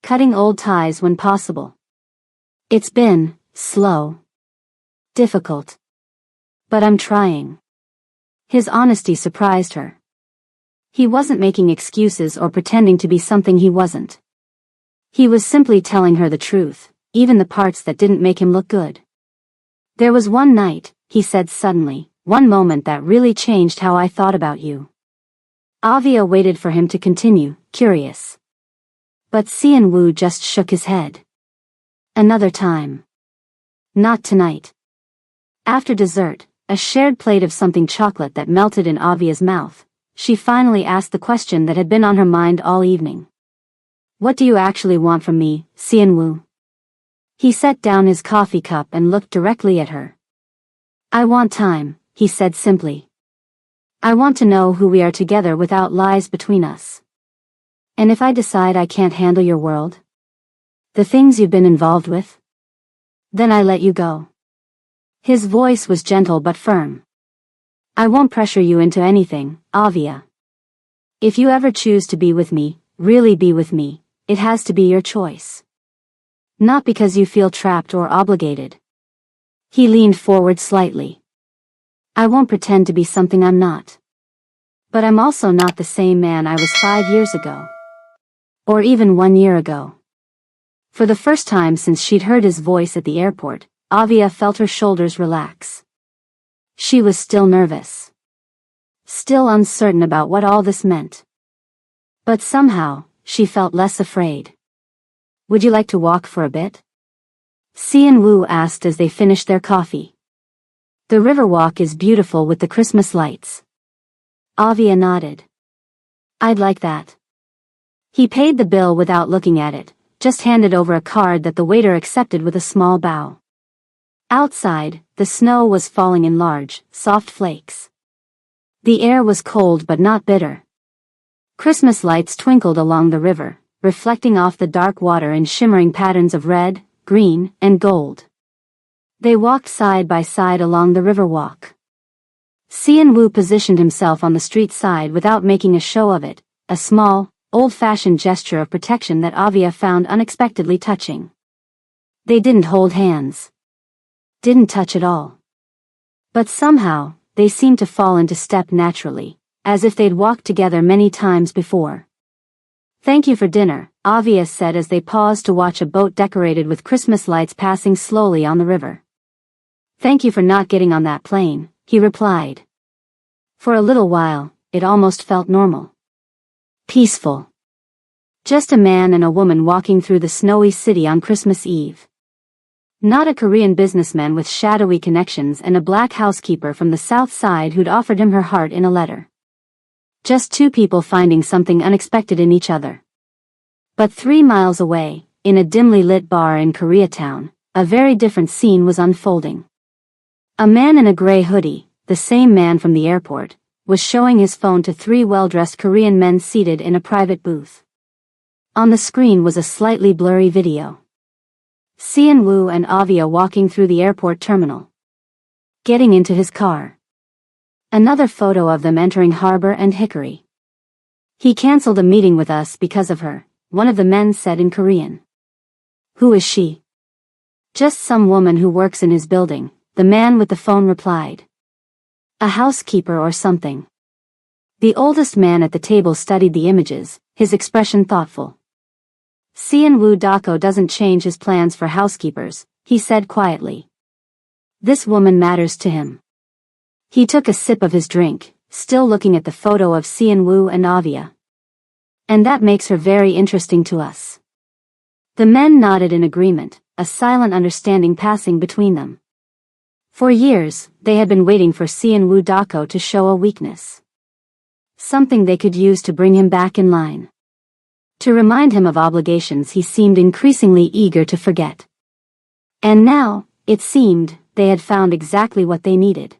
Cutting old ties when possible. It's been slow. Difficult. But I'm trying. His honesty surprised her. He wasn't making excuses or pretending to be something he wasn't. He was simply telling her the truth, even the parts that didn't make him look good. There was one night, he said suddenly, one moment that really changed how I thought about you. Avia waited for him to continue, curious. But Wu just shook his head. Another time. Not tonight. After dessert, a shared plate of something chocolate that melted in Avia's mouth, she finally asked the question that had been on her mind all evening. What do you actually want from me, Wu? He set down his coffee cup and looked directly at her. I want time, he said simply. I want to know who we are together without lies between us. And if I decide I can't handle your world, the things you've been involved with, then I let you go. His voice was gentle but firm. I won't pressure you into anything, Avia. If you ever choose to be with me, really be with me, it has to be your choice. Not because you feel trapped or obligated. He leaned forward slightly. I won't pretend to be something I'm not. But I'm also not the same man I was 5 years ago. Or even 1 year ago. For the first time since she'd heard his voice at the airport, Avia felt her shoulders relax. She was still nervous. Still uncertain about what all this meant. But somehow, she felt less afraid. Would you like to walk for a bit? Xian Wu asked as they finished their coffee. The river walk is beautiful with the Christmas lights. Avia nodded. I'd like that. He paid the bill without looking at it, just handed over a card that the waiter accepted with a small bow. Outside, the snow was falling in large, soft flakes. The air was cold but not bitter. Christmas lights twinkled along the river, reflecting off the dark water in shimmering patterns of red, green, and gold. They walked side by side along the river walk. Xian Wu positioned himself on the street side without making a show of it, a small, old-fashioned gesture of protection that Avia found unexpectedly touching. They didn't hold hands. Didn't touch at all. But somehow, they seemed to fall into step naturally, as if they'd walked together many times before. Thank you for dinner, Avia said as they paused to watch a boat decorated with Christmas lights passing slowly on the river. Thank you for not getting on that plane, he replied. For a little while, it almost felt normal. Peaceful. Just a man and a woman walking through the snowy city on Christmas Eve. Not a Korean businessman with shadowy connections and a black housekeeper from the south side who'd offered him her heart in a letter. Just two people finding something unexpected in each other. But 3 miles away, in a dimly lit bar in Koreatown, a very different scene was unfolding. A man in a gray hoodie, the same man from the airport, was showing his phone to 3 well-dressed Korean men seated in a private booth. On the screen was a slightly blurry video. Xian Wu and Avia walking through the airport terminal. Getting into his car. Another photo of them entering Harbor and Hickory. He cancelled a meeting with us because of her, one of the men said in Korean. Who is she? Just some woman who works in his building, the man with the phone replied. A housekeeper or something. The oldest man at the table studied the images, his expression thoughtful. Xian Wu Dako doesn't change his plans for housekeepers, he said quietly. This woman matters to him. He took a sip of his drink, still looking at the photo of Xian Wu and Avia. And that makes her very interesting to us. The men nodded in agreement, a silent understanding passing between them. For years, they had been waiting for Xian Wu Dako to show a weakness. Something they could use to bring him back in line. To remind him of obligations he seemed increasingly eager to forget. And now, it seemed, they had found exactly what they needed.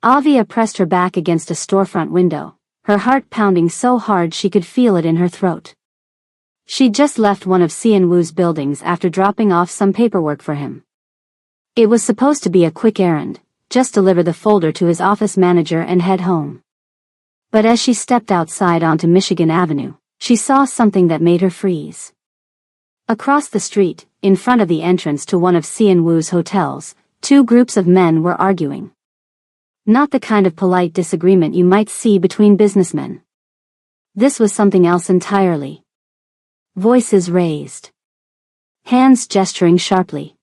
Avia pressed her back against a storefront window, her heart pounding so hard she could feel it in her throat. She'd just left one of Xian Wu's buildings after dropping off some paperwork for him. It was supposed to be a quick errand, just deliver the folder to his office manager and head home. But as she stepped outside onto Michigan Avenue, she saw something that made her freeze. Across the street, in front of the entrance to one of Xian Wu's hotels, 2 groups of men were arguing. Not the kind of polite disagreement you might see between businessmen. This was something else entirely. Voices raised. Hands gesturing sharply.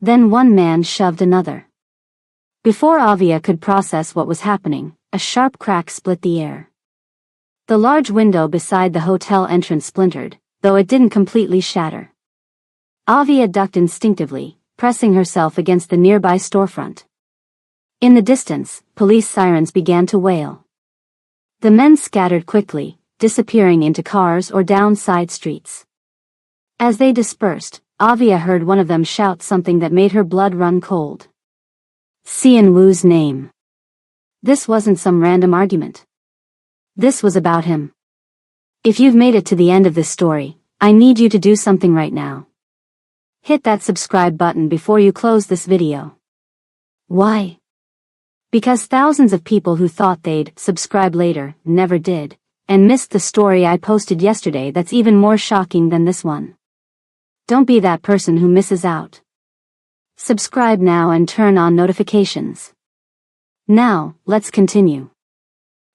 Then one man shoved another. Before Avia could process what was happening, a sharp crack split the air. The large window beside the hotel entrance splintered, though it didn't completely shatter. Avia ducked instinctively, pressing herself against the nearby storefront. In the distance, police sirens began to wail. The men scattered quickly, disappearing into cars or down side streets. As they dispersed, Avia heard one of them shout something that made her blood run cold. Xian Wu's name. This wasn't some random argument. This was about him. If you've made it to the end of this story, I need you to do something right now. Hit that subscribe button before you close this video. Why? Because thousands of people who thought they'd subscribe later never did, and missed the story I posted yesterday that's even more shocking than this one. Don't be that person who misses out. Subscribe now and turn on notifications. Now, let's continue.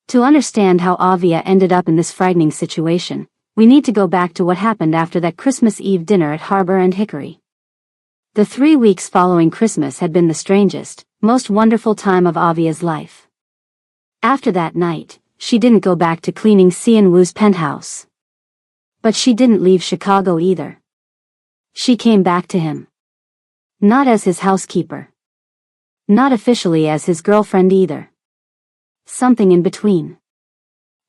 To understand how Avia ended up in this frightening situation, we need to go back to what happened after that Christmas Eve dinner at Harbor and Hickory. The 3 weeks following Christmas had been the strangest, most wonderful time of Avia's life. After that night, she didn't go back to cleaning Sian-woo's penthouse. But she didn't leave Chicago either. She came back to him. Not as his housekeeper. Not officially as his girlfriend either. Something in between.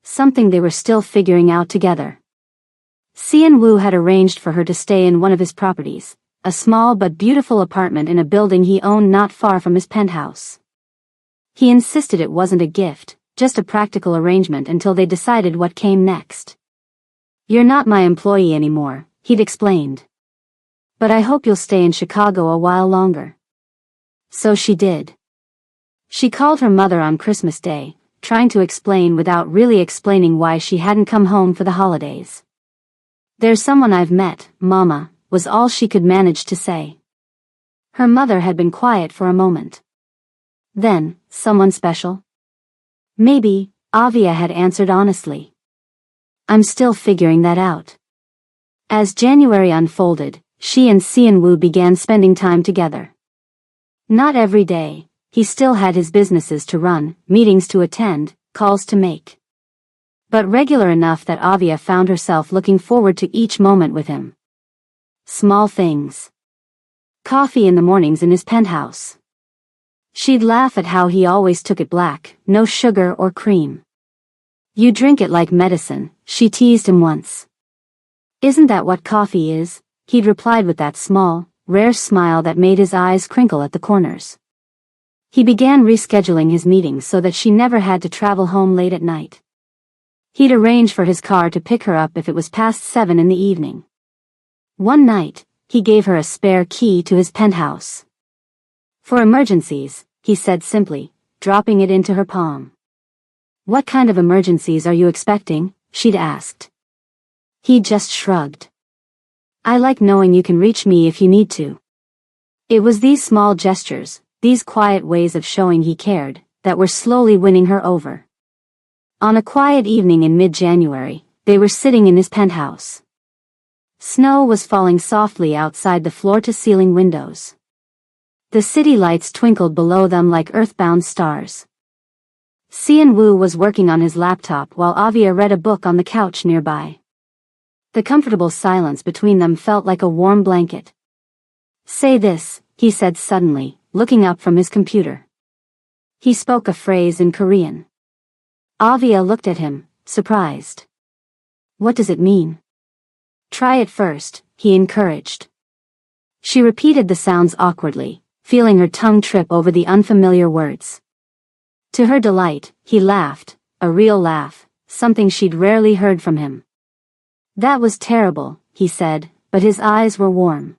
Something they were still figuring out together. Sian-woo had arranged for her to stay in one of his properties, a small but beautiful apartment in a building he owned not far from his penthouse. He insisted it wasn't a gift, just a practical arrangement until they decided what came next. "You're not my employee anymore," he'd explained. "But I hope you'll stay in Chicago a while longer." So she did. She called her mother on Christmas Day, trying to explain without really explaining why she hadn't come home for the holidays. "There's someone I've met, Mama," was all she could manage to say. Her mother had been quiet for a moment. "Then, someone special?" "Maybe," Avia had answered honestly. "I'm still figuring that out." As January unfolded, she and Sian-woo began spending time together. Not every day, he still had his businesses to run, meetings to attend, calls to make. But regular enough that Avia found herself looking forward to each moment with him. Small things. Coffee in the mornings in his penthouse. She'd laugh at how he always took it black, no sugar or cream. "You drink it like medicine," she teased him once. "Isn't that what coffee is?" he'd replied with that small, rare smile that made his eyes crinkle at the corners. He began rescheduling his meetings so that she never had to travel home late at night. He'd arrange for his car to pick her up if it was past 7 in the evening. One night, he gave her a spare key to his penthouse. "For emergencies," he said simply, dropping it into her palm. "What kind of emergencies are you expecting?" she'd asked. He just shrugged. "I like knowing you can reach me if you need to." It was these small gestures, these quiet ways of showing he cared, that were slowly winning her over. On a quiet evening in mid-January, they were sitting in his penthouse. Snow was falling softly outside the floor-to-ceiling windows. The city lights twinkled below them like earthbound stars. Sian-woo was working on his laptop while Avia read a book on the couch nearby. The comfortable silence between them felt like a warm blanket. "Say this," he said suddenly, looking up from his computer. He spoke a phrase in Korean. Avia looked at him, surprised. "What does it mean?" "Try it first," he encouraged. She repeated the sounds awkwardly, feeling her tongue trip over the unfamiliar words. To her delight, he laughed, a real laugh, something she'd rarely heard from him. "That was terrible," he said, but his eyes were warm.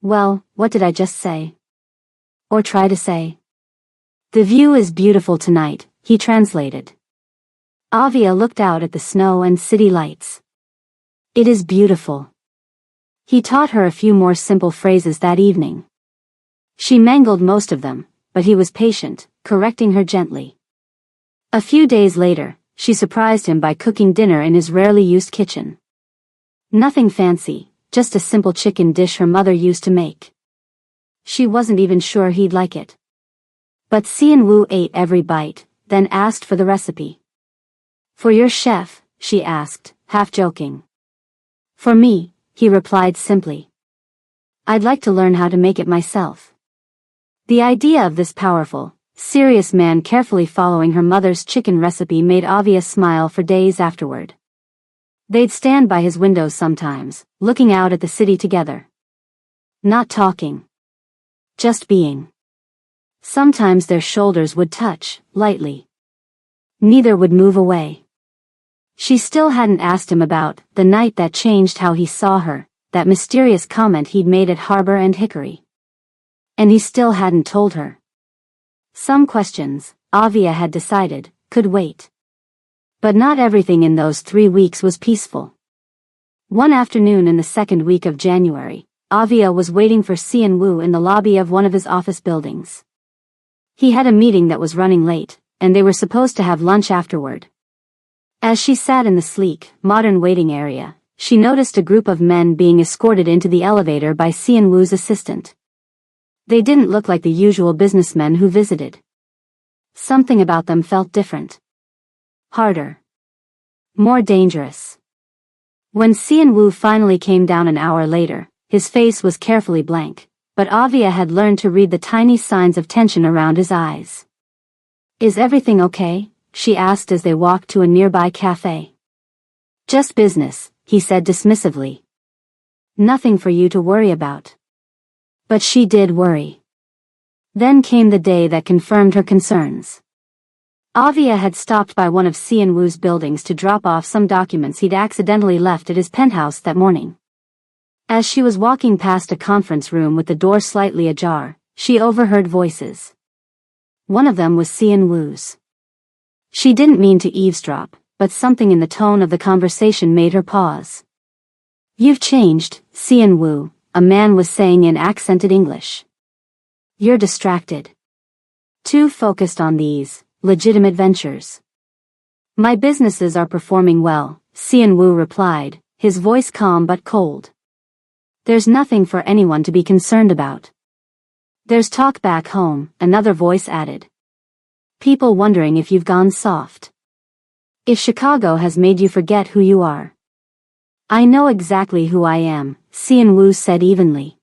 "Well, what did I just say? Or try to say?" "The view is beautiful tonight," he translated. Avia looked out at the snow and city lights. "It is beautiful." He taught her a few more simple phrases that evening. She mangled most of them, but he was patient, correcting her gently. A few days later, she surprised him by cooking dinner in his rarely used kitchen. Nothing fancy, just a simple chicken dish her mother used to make. She wasn't even sure he'd like it. But Sian-woo ate every bite, then asked for the recipe. "For your chef?" she asked, half joking. "For me," he replied simply. "I'd like to learn how to make it myself." The idea of this powerful, serious man carefully following her mother's chicken recipe made Avia smile for days afterward. They'd stand by his windows sometimes, looking out at the city together. Not talking. Just being. Sometimes their shoulders would touch, lightly. Neither would move away. She still hadn't asked him about the night that changed how he saw her, that mysterious comment he'd made at Harbor and Hickory. And he still hadn't told her. Some questions, Avia had decided, could wait. But not everything in those 3 weeks was peaceful. One afternoon in the second week of January, Avia was waiting for Sian-woo in the lobby of one of his office buildings. He had a meeting that was running late, and they were supposed to have lunch afterward. As she sat in the sleek, modern waiting area, she noticed a group of men being escorted into the elevator by Xianwu's assistant. They didn't look like the usual businessmen who visited. Something about them felt different. Harder. More dangerous. When Xianwu finally came down an hour later, his face was carefully blank, but Avia had learned to read the tiny signs of tension around his eyes. "Is everything okay?" she asked as they walked to a nearby cafe. "Just business," he said dismissively. "Nothing for you to worry about." But she did worry. Then came the day that confirmed her concerns. Avia had stopped by one of Xianwu's buildings to drop off some documents he'd accidentally left at his penthouse that morning. As she was walking past a conference room with the door slightly ajar, she overheard voices. One of them was Xianwu's. She didn't mean to eavesdrop, but something in the tone of the conversation made her pause. "You've changed, Xianwu," a man was saying in accented English. "You're distracted. Too focused on these legitimate ventures." "My businesses are performing well," Xianwu replied, his voice calm but cold. "There's nothing for anyone to be concerned about." "There's talk back home," another voice added. "People wondering if you've gone soft. If Chicago has made you forget who you are." "I know exactly who I am," Xianwu said evenly.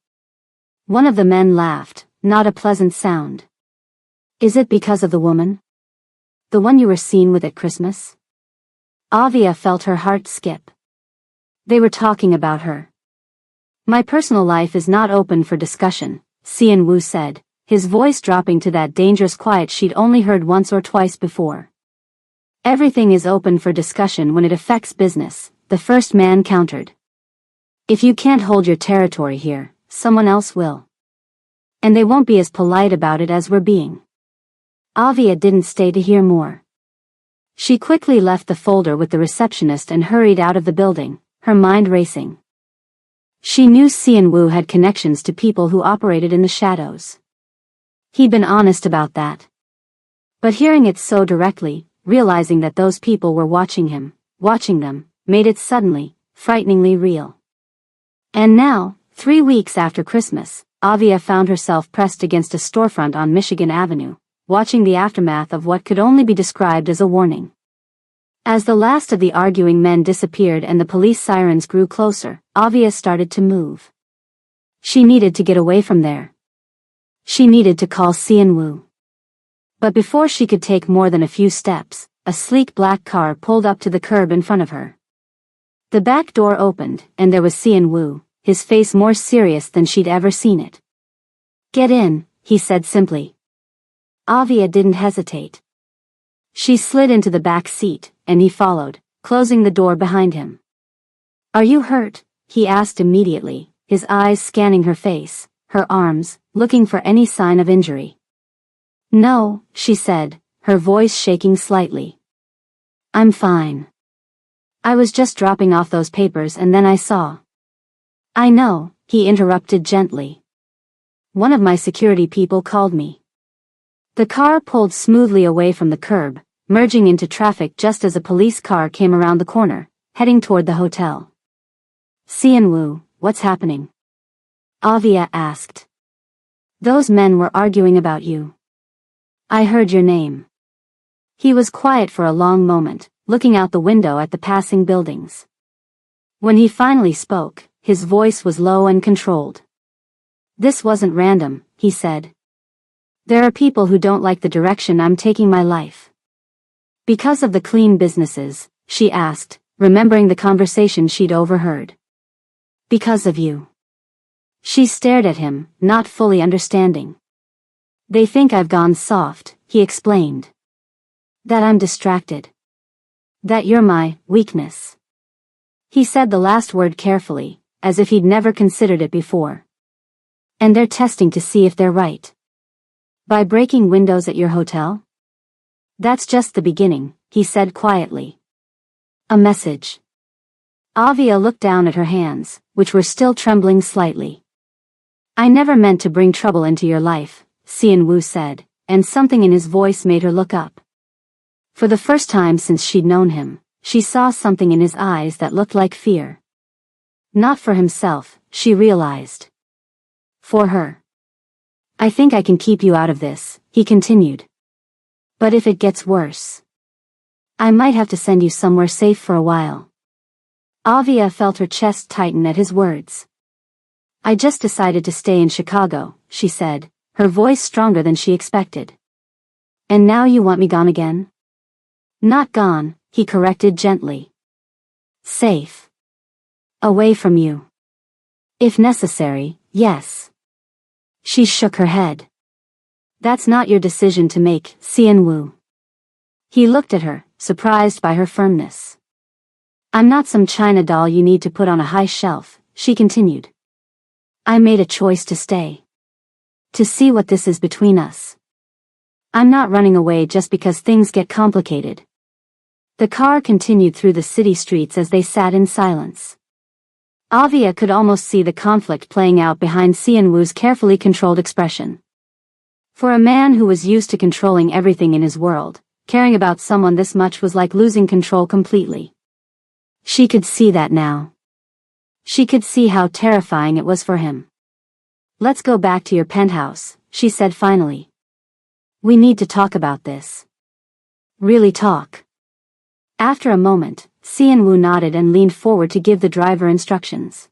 One of the men laughed, not a pleasant sound. "Is it because of the woman? The one you were seen with at Christmas?" Avia felt her heart skip. They were talking about her. "My personal life is not open for discussion," Xianwu said, his voice dropping to that dangerous quiet she'd only heard once or twice before. "Everything is open for discussion when it affects business," the first man countered. "If you can't hold your territory here, someone else will. And they won't be as polite about it as we're being." Avia didn't stay to hear more. She quickly left the folder with the receptionist and hurried out of the building, her mind racing. She knew Xianwu had connections to people who operated in the shadows. He'd been honest about that. But hearing it so directly, realizing that those people were watching him, watching them, made it suddenly, frighteningly real. And now, 3 weeks after Christmas, Avia found herself pressed against a storefront on Michigan Avenue, watching the aftermath of what could only be described as a warning. As the last of the arguing men disappeared and the police sirens grew closer, Avia started to move. She needed to get away from there. She needed to call Xianwu. But before she could take more than a few steps, a sleek black car pulled up to the curb in front of her. The back door opened, and there was Xianwu, his face more serious than she'd ever seen it. "Get in," he said simply. Avia didn't hesitate. She slid into the back seat, and he followed, closing the door behind him. "Are you hurt?" he asked immediately, his eyes scanning her face, her arms, looking for any sign of injury. "No," she said, her voice shaking slightly. "I'm fine. I was just dropping off those papers and then I saw." "I know," he interrupted gently. "One of my security people called me." The car pulled smoothly away from the curb, merging into traffic just as a police car came around the corner, heading toward the hotel. "Xianwu, what's happening?" Avia asked. "Those men were arguing about you. I heard your name." He was quiet for a long moment, looking out the window at the passing buildings. When he finally spoke, his voice was low and controlled. "This wasn't random," he said. "There are people who don't like the direction I'm taking my life." "Because of the clean businesses?" she asked, remembering the conversation she'd overheard. "Because of you." She stared at him, not fully understanding. "They think I've gone soft," he explained. "That I'm distracted. That you're my weakness." He said the last word carefully, as if he'd never considered it before. "And they're testing to see if they're right. By breaking windows at your hotel?" "That's just the beginning," he said quietly. "A message." Avia looked down at her hands, which were still trembling slightly. "I never meant to bring trouble into your life," Xianwu said, and something in his voice made her look up. For the first time since she'd known him, she saw something in his eyes that looked like fear. Not for himself, she realized. For her. I think I can keep you out of this, he continued. But if it gets worse, I might have to send you somewhere safe for a while. Avia felt her chest tighten at his words. I just decided to stay in Chicago, she said, her voice stronger than she expected. And now you want me gone again? Not gone, he corrected gently. Safe. Away from you. If necessary, yes. She shook her head. That's not your decision to make, Xianwu. He looked at her, surprised by her firmness. I'm not some china doll you need to put on a high shelf, she continued. I made a choice to stay. To see what this is between us. I'm not running away just because things get complicated. The car continued through the city streets as they sat in silence. Avia could almost see the conflict playing out behind Xianwu's carefully controlled expression. For a man who was used to controlling everything in his world, caring about someone this much was like losing control completely. She could see that now. She could see how terrifying it was for him. Let's go back to your penthouse, she said finally. We need to talk about this. Really talk. After a moment, Xianwu nodded and leaned forward to give the driver instructions.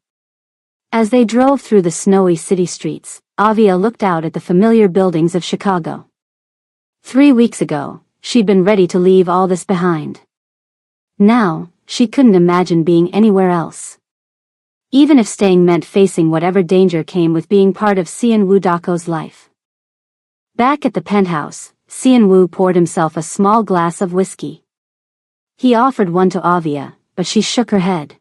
As they drove through the snowy city streets, Avia looked out at the familiar buildings of Chicago. 3 weeks ago, she'd been ready to leave all this behind. Now, she couldn't imagine being anywhere else. Even if staying meant facing whatever danger came with being part of Xianwu Dako's life. Back at the penthouse, Xianwu poured himself a small glass of whiskey. He offered one to Avia, but she shook her head.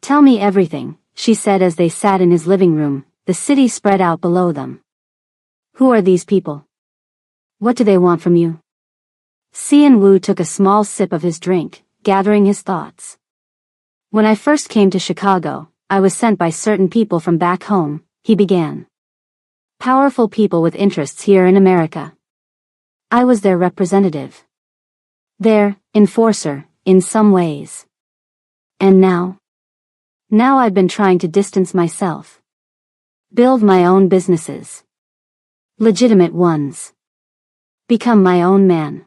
Tell me everything, she said as they sat in his living room, the city spread out below them. Who are these people? What do they want from you? Xianwu took a small sip of his drink, gathering his thoughts. When I first came to Chicago, I was sent by certain people from back home, he began. Powerful people with interests here in America. I was their representative. Their enforcer, in some ways. And now? Now I've been trying to distance myself. Build my own businesses. Legitimate ones. Become my own man.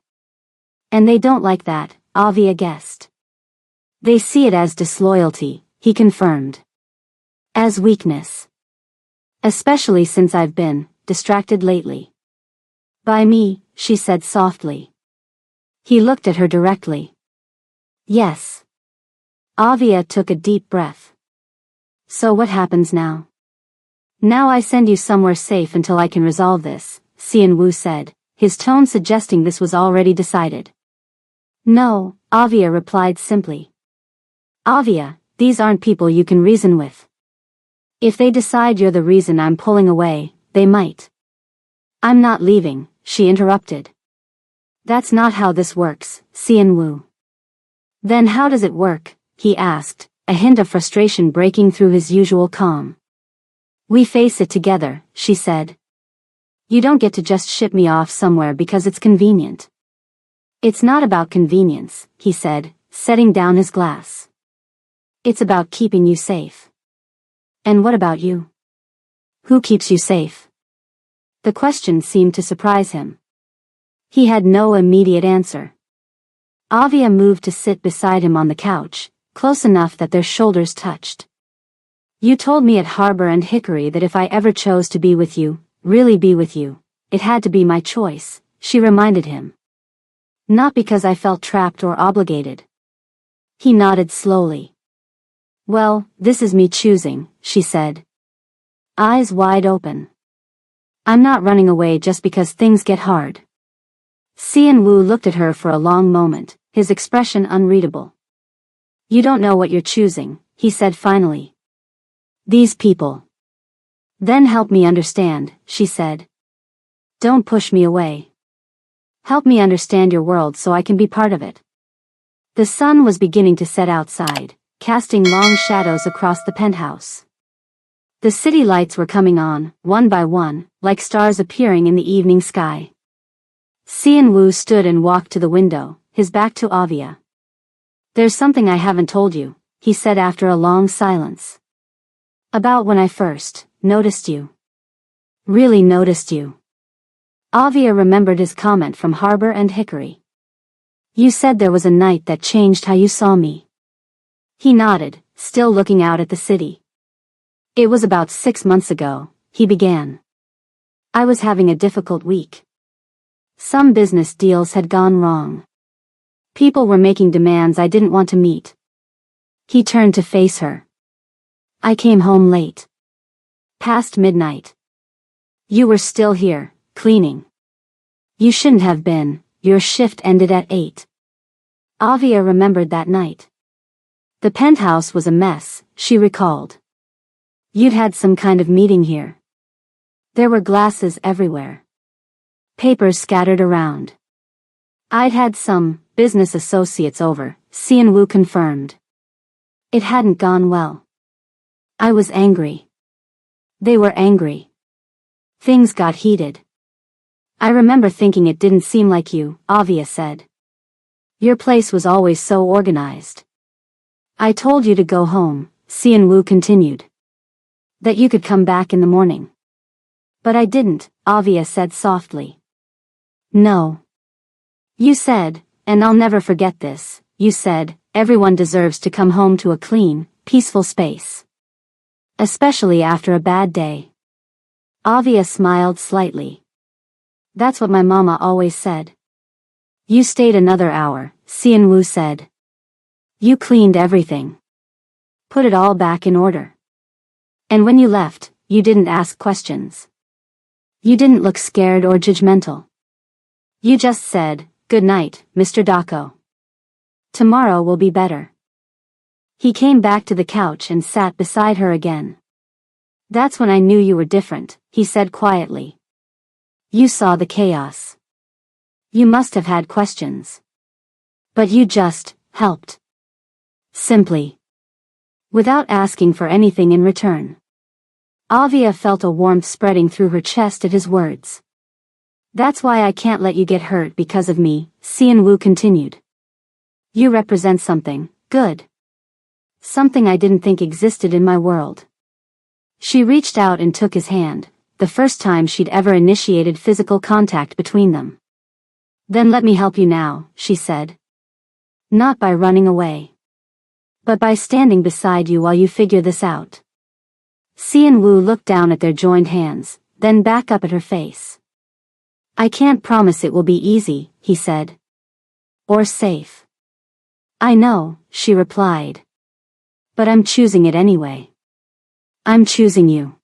And they don't like that, Avia guessed. They see it as disloyalty, he confirmed. As weakness. Especially since I've been distracted lately. By me, she said softly. He looked at her directly. Yes. Avia took a deep breath. So what happens now? Now I send you somewhere safe until I can resolve this, Xianwu said, his tone suggesting this was already decided. No, Avia replied simply. Avia, these aren't people you can reason with. If they decide you're the reason I'm pulling away, they might. I'm not leaving, she interrupted. That's not how this works, Xianwu. Then how does it work? He asked, a hint of frustration breaking through his usual calm. We face it together, she said. You don't get to just ship me off somewhere because it's convenient. It's not about convenience, he said, setting down his glass. It's about keeping you safe. And what about you? Who keeps you safe? The question seemed to surprise him. He had no immediate answer. Avia moved to sit beside him on the couch, close enough that their shoulders touched. You told me at Harbor and Hickory that if I ever chose to be with you, really be with you, it had to be my choice, she reminded him. Not because I felt trapped or obligated. He nodded slowly. Well, this is me choosing, she said. Eyes wide open. I'm not running away just because things get hard. Xianwu looked at her for a long moment, his expression unreadable. You don't know what you're choosing, he said finally. These people. Then help me understand, she said. Don't push me away. Help me understand your world so I can be part of it. The sun was beginning to set outside, casting long shadows across the penthouse. The city lights were coming on, one by one, like stars appearing in the evening sky. Xianwu stood and walked to the window, his back to Avia. There's something I haven't told you, he said after a long silence. About when I first noticed you. Really noticed you. Avia remembered his comment from Harbor and Hickory. You said there was a night that changed how you saw me. He nodded, still looking out at the city. It was about 6 months ago, he began. I was having a difficult week. Some business deals had gone wrong. People were making demands I didn't want to meet. He turned to face her. I came home late. Past midnight. You were still here, cleaning. You shouldn't have been, your shift ended at 8. Avia remembered that night. The penthouse was a mess, she recalled. You'd had some kind of meeting here. There were glasses everywhere. Papers scattered around. I'd had some business associates over, Xianwu confirmed. It hadn't gone well. I was angry. They were angry. Things got heated. I remember thinking it didn't seem like you, Avia said. Your place was always so organized. I told you to go home, Xianwu continued. That you could come back in the morning. But I didn't, Avia said softly. No. You said, and I'll never forget this, you said, everyone deserves to come home to a clean, peaceful space. Especially after a bad day. Avia smiled slightly. That's what my mama always said. You stayed another hour, Xianwu said. You cleaned everything. Put it all back in order. And when you left, you didn't ask questions. You didn't look scared or judgmental. You just said, good night, Mr. Dako. Tomorrow will be better. He came back to the couch and sat beside her again. That's when I knew you were different, he said quietly. You saw the chaos. You must have had questions. But you just helped. Simply. Without asking for anything in return. Avia felt a warmth spreading through her chest at his words. That's why I can't let you get hurt because of me, Xianwu continued. You represent something good. Something I didn't think existed in my world. She reached out and took his hand, the first time she'd ever initiated physical contact between them. Then let me help you now, she said. Not by running away. But by standing beside you while you figure this out. Xianwu looked down at their joined hands, then back up at her face. I can't promise it will be easy, he said. Or safe. I know, she replied. But I'm choosing it anyway. I'm choosing you.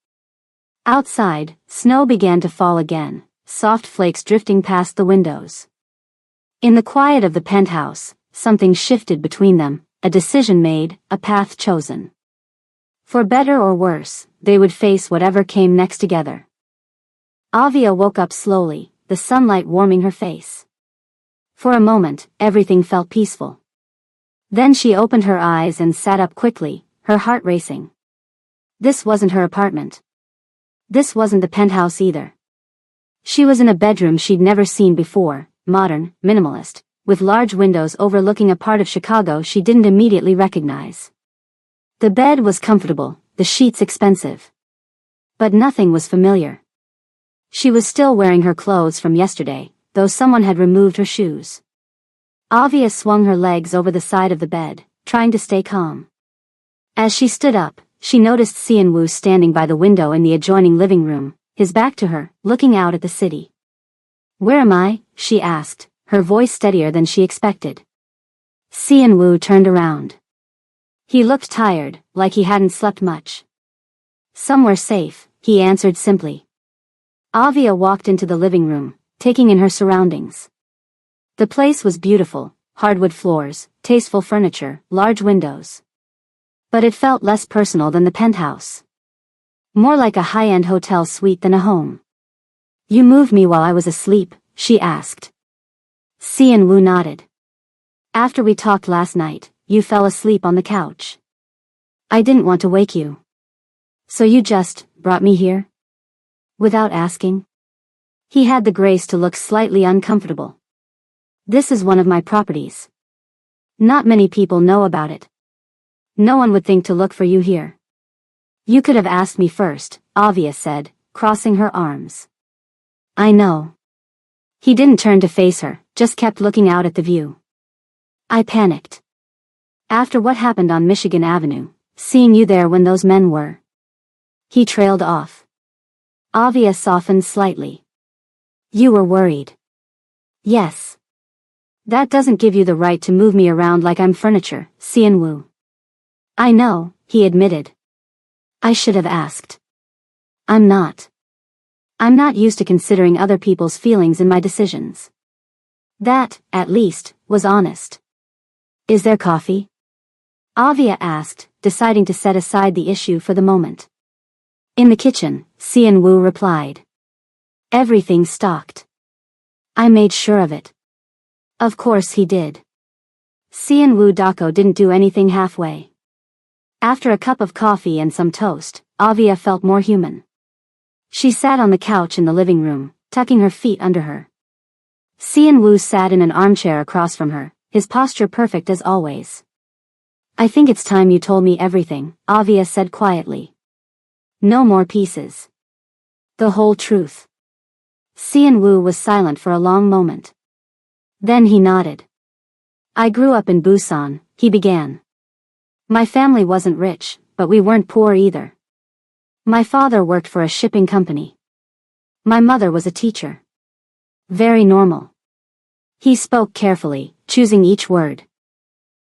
Outside, snow began to fall again, soft flakes drifting past the windows. In the quiet of the penthouse, something shifted between them, a decision made, a path chosen. For better or worse, they would face whatever came next together. Avia woke up slowly, the sunlight warming her face. For a moment, everything felt peaceful. Then she opened her eyes and sat up quickly, her heart racing. This wasn't her apartment. This wasn't the penthouse either. She was in a bedroom she'd never seen before, modern, minimalist, with large windows overlooking a part of Chicago she didn't immediately recognize. The bed was comfortable, the sheets expensive. But nothing was familiar. She was still wearing her clothes from yesterday, though someone had removed her shoes. Avia swung her legs over the side of the bed, trying to stay calm. As she stood up, she noticed Xianwu standing by the window in the adjoining living room, his back to her, looking out at the city. Where am I? She asked, her voice steadier than she expected. Xianwu turned around. He looked tired, like he hadn't slept much. Somewhere safe, he answered simply. Avia walked into the living room, taking in her surroundings. The place was beautiful, hardwood floors, tasteful furniture, large windows. But it felt less personal than the penthouse. More like a high-end hotel suite than a home. You moved me while I was asleep, she asked. Xianwu nodded. After we talked last night, you fell asleep on the couch. I didn't want to wake you. So you just brought me here? Without asking? He had the grace to look slightly uncomfortable. This is one of my properties. Not many people know about it. No one would think to look for you here. You could have asked me first, Avia said, crossing her arms. I know. He didn't turn to face her, just kept looking out at the view. I panicked. After what happened on Michigan Avenue, seeing you there when those men were. He trailed off. Avia softened slightly. You were worried. Yes. That doesn't give you the right to move me around like I'm furniture, Xianwu. I know, he admitted. I should have asked. I'm not used to considering other people's feelings in my decisions. That, at least, was honest. Is there coffee? Avia asked, deciding to set aside the issue for the moment. In the kitchen, Xianwu replied. Everything's stocked. I made sure of it. Of course he did. Xianwu Dako didn't do anything halfway. After a cup of coffee and some toast, Avia felt more human. She sat on the couch in the living room, tucking her feet under her. Xianwu sat in an armchair across from her, his posture perfect as always. I think it's time you told me everything, Avia said quietly. No more pieces. The whole truth. Xianwu was silent for a long moment. Then he nodded. I grew up in Busan, he began. My family wasn't rich, but we weren't poor either. My father worked for a shipping company. My mother was a teacher. Very normal. He spoke carefully, choosing each word.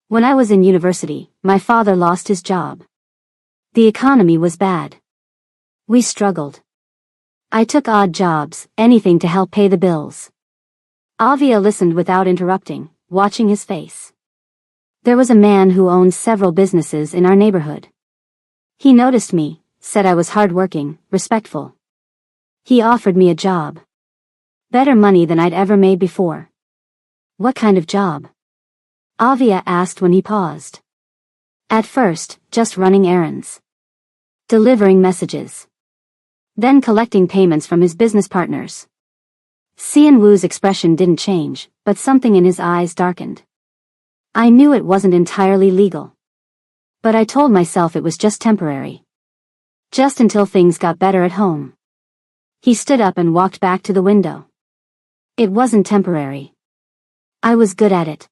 When I was in university, my father lost his job. The economy was bad. We struggled. I took odd jobs, anything to help pay the bills. Avia listened without interrupting, watching his face. There was a man who owned several businesses in our neighborhood. He noticed me, said I was hardworking, respectful. He offered me a job. Better money than I'd ever made before. What kind of job? Avia asked when he paused. At first, just running errands. Delivering messages. Then collecting payments from his business partners. Xianwu's expression didn't change, but something in his eyes darkened. I knew it wasn't entirely legal. But I told myself it was just temporary. Just until things got better at home. He stood up and walked back to the window. It wasn't temporary. I was good at it.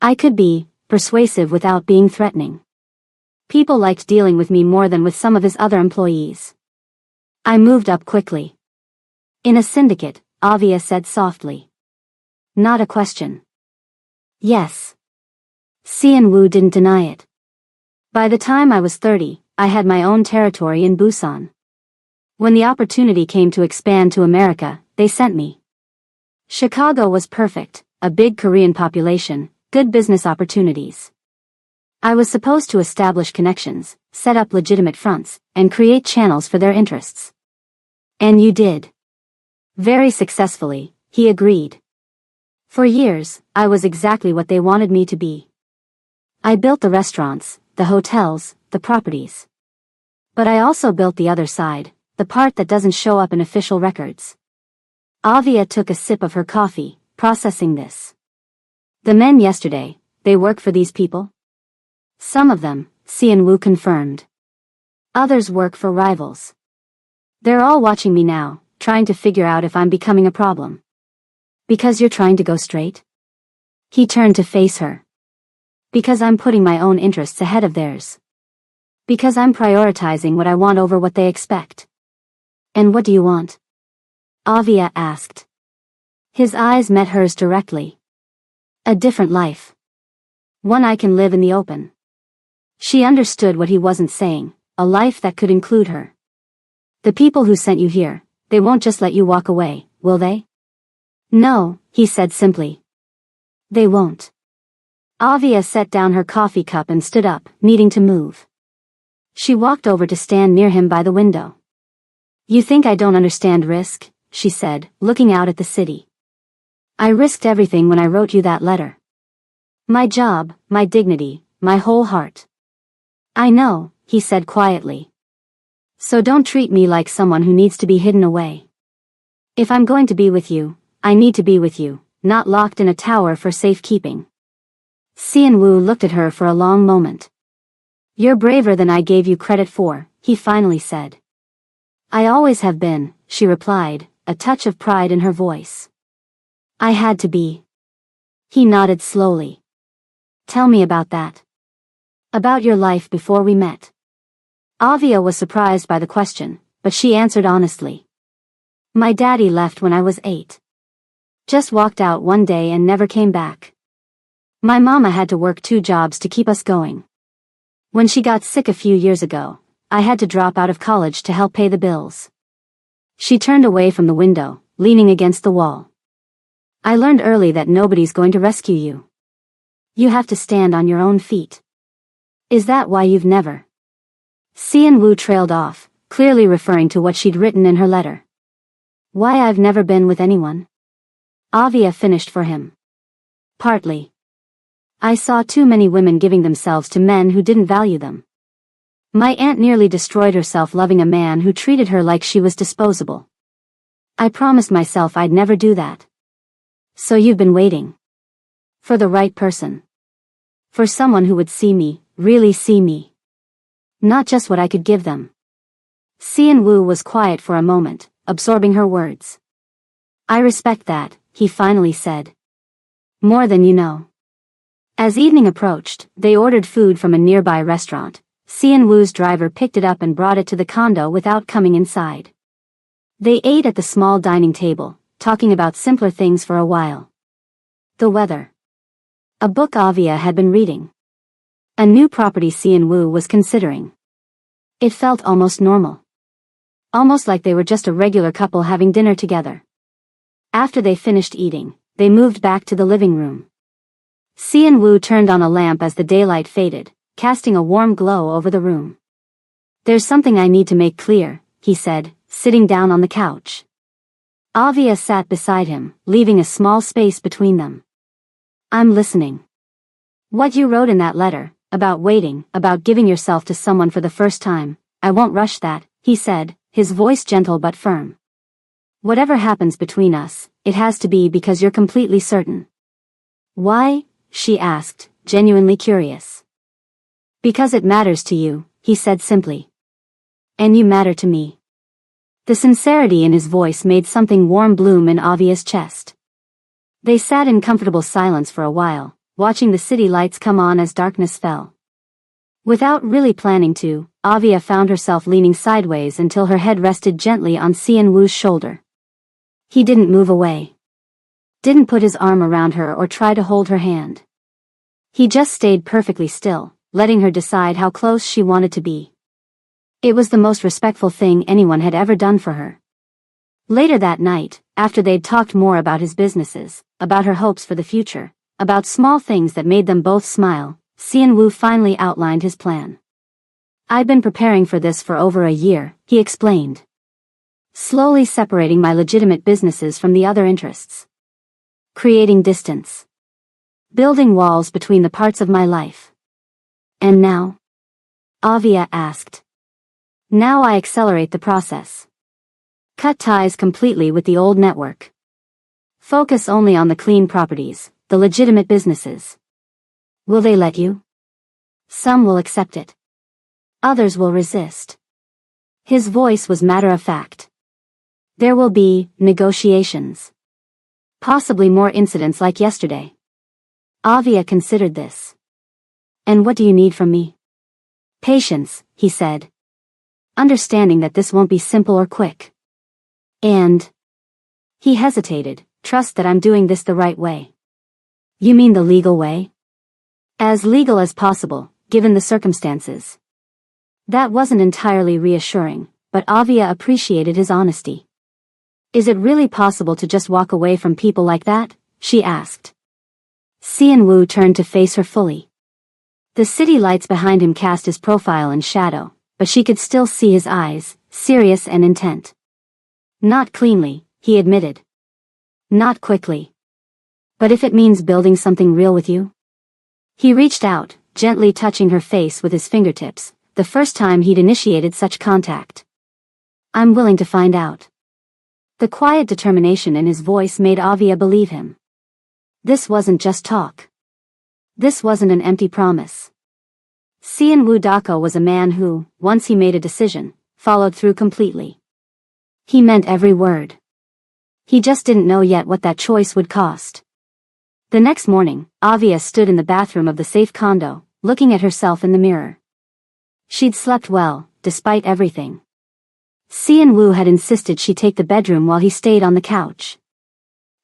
I could be persuasive without being threatening. People liked dealing with me more than with some of his other employees. I moved up quickly. In a syndicate, Avia said softly. Not a question. Yes. Xianwu didn't deny it. By the time I was 30, I had my own territory in Busan. When the opportunity came to expand to America, they sent me. Chicago was perfect, a big Korean population, good business opportunities. I was supposed to establish connections, set up legitimate fronts, and create channels for their interests. And you did. Very successfully, he agreed. For years, I was exactly what they wanted me to be. I built the restaurants, the hotels, the properties. But I also built the other side, the part that doesn't show up in official records. Avia took a sip of her coffee, processing this. The men yesterday, they work for these people? Some of them, Xianwu confirmed. Others work for rivals. They're all watching me now, trying to figure out if I'm becoming a problem. Because you're trying to go straight? He turned to face her. Because I'm putting my own interests ahead of theirs. Because I'm prioritizing what I want over what they expect. And what do you want? Avia asked. His eyes met hers directly. A different life. One I can live in the open. She understood what he wasn't saying, a life that could include her. The people who sent you here, they won't just let you walk away, will they? No, he said simply. They won't. Avia set down her coffee cup and stood up, needing to move. She walked over to stand near him by the window. You think I don't understand risk, she said, looking out at the city. I risked everything when I wrote you that letter. My job, my dignity, my whole heart. I know, he said quietly. So don't treat me like someone who needs to be hidden away. If I'm going to be with you, I need to be with you, not locked in a tower for safekeeping. Xianwu looked at her for a long moment. You're braver than I gave you credit for, he finally said. I always have been, she replied, a touch of pride in her voice. I had to be. He nodded slowly. Tell me about that. About your life before we met. Avia was surprised by the question, but she answered honestly. My daddy left when I was 8. Just walked out one day and never came back. My mama had to work 2 jobs to keep us going. When she got sick a few years ago, I had to drop out of college to help pay the bills. She turned away from the window, leaning against the wall. I learned early that nobody's going to rescue you. You have to stand on your own feet. Is that why you've never? Xian Wu trailed off, clearly referring to what she'd written in her letter. Why I've never been with anyone? Avia finished for him. Partly. I saw too many women giving themselves to men who didn't value them. My aunt nearly destroyed herself loving a man who treated her like she was disposable. I promised myself I'd never do that. So you've been waiting. For the right person. For someone who would see me, really see me. Not just what I could give them. Xian Wu was quiet for a moment, absorbing her words. I respect that, he finally said. More than you know. As evening approached, they ordered food from a nearby restaurant. Xian Wu's driver picked it up and brought it to the condo without coming inside. They ate at the small dining table, talking about simpler things for a while. The weather. A book Avia had been reading. A new property Xian Wu was considering. It felt almost normal. Almost like they were just a regular couple having dinner together. After they finished eating, they moved back to the living room. Xian Wu turned on a lamp as the daylight faded, casting a warm glow over the room. There's something I need to make clear, he said, sitting down on the couch. Avia sat beside him, leaving a small space between them. I'm listening. What you wrote in that letter, about waiting, about giving yourself to someone for the first time, I won't rush that, he said, his voice gentle but firm. Whatever happens between us, it has to be because you're completely certain. Why? She asked, genuinely curious. Because it matters to you, he said simply. And you matter to me. The sincerity in his voice made something warm bloom in Avia's chest. They sat in comfortable silence for a while, watching the city lights come on as darkness fell. Without really planning to, Avia found herself leaning sideways until her head rested gently on Xian Wu's shoulder. He didn't move away. Didn't put his arm around her or try to hold her hand. He just stayed perfectly still, letting her decide how close she wanted to be. It was the most respectful thing anyone had ever done for her. Later that night, after they'd talked more about his businesses, about her hopes for the future, about small things that made them both smile, Xian Wu finally outlined his plan. I've been preparing for this for over a year, he explained. Slowly separating my legitimate businesses from the other interests. Creating distance. Building walls between the parts of my life. And now? Avia asked. Now I accelerate the process. Cut ties completely with the old network. Focus only on the clean properties, the legitimate businesses. Will they let you? Some will accept it. Others will resist. His voice was matter-of-fact. There will be negotiations. Possibly more incidents like yesterday. Avia considered this. And what do you need from me? Patience, he said. Understanding that this won't be simple or quick. And... He hesitated, trust that I'm doing this the right way. You mean the legal way? As legal as possible, given the circumstances. That wasn't entirely reassuring, but Avia appreciated his honesty. Is it really possible to just walk away from people like that? She asked. Xian Wu turned to face her fully. The city lights behind him cast his profile in shadow, but she could still see his eyes, serious and intent. Not cleanly, he admitted. Not quickly. But if it means building something real with you? He reached out, gently touching her face with his fingertips, the first time he'd initiated such contact. I'm willing to find out. The quiet determination in his voice made Avia believe him. This wasn't just talk. This wasn't an empty promise. Sean-woo Dako was a man who, once he made a decision, followed through completely. He meant every word. He just didn't know yet what that choice would cost. The next morning, Avia stood in the bathroom of the safe condo, looking at herself in the mirror. She'd slept well, despite everything. Sean-woo had insisted she take the bedroom while he stayed on the couch.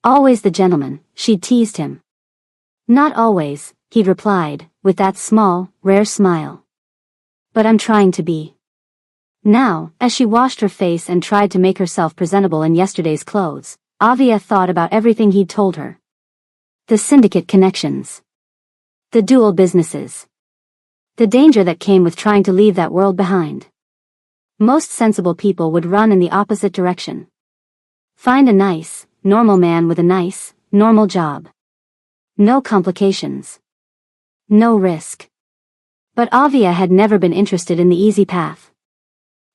Always the gentleman, she'd teased him. Not always, he'd replied, with that small, rare smile. But I'm trying to be. Now, as she washed her face and tried to make herself presentable in yesterday's clothes, Avia thought about everything he'd told her. The syndicate connections. The dual businesses. The danger that came with trying to leave that world behind. Most sensible people would run in the opposite direction. Find a nice, normal man with a nice, normal job. No complications. No risk. But Avia had never been interested in the easy path.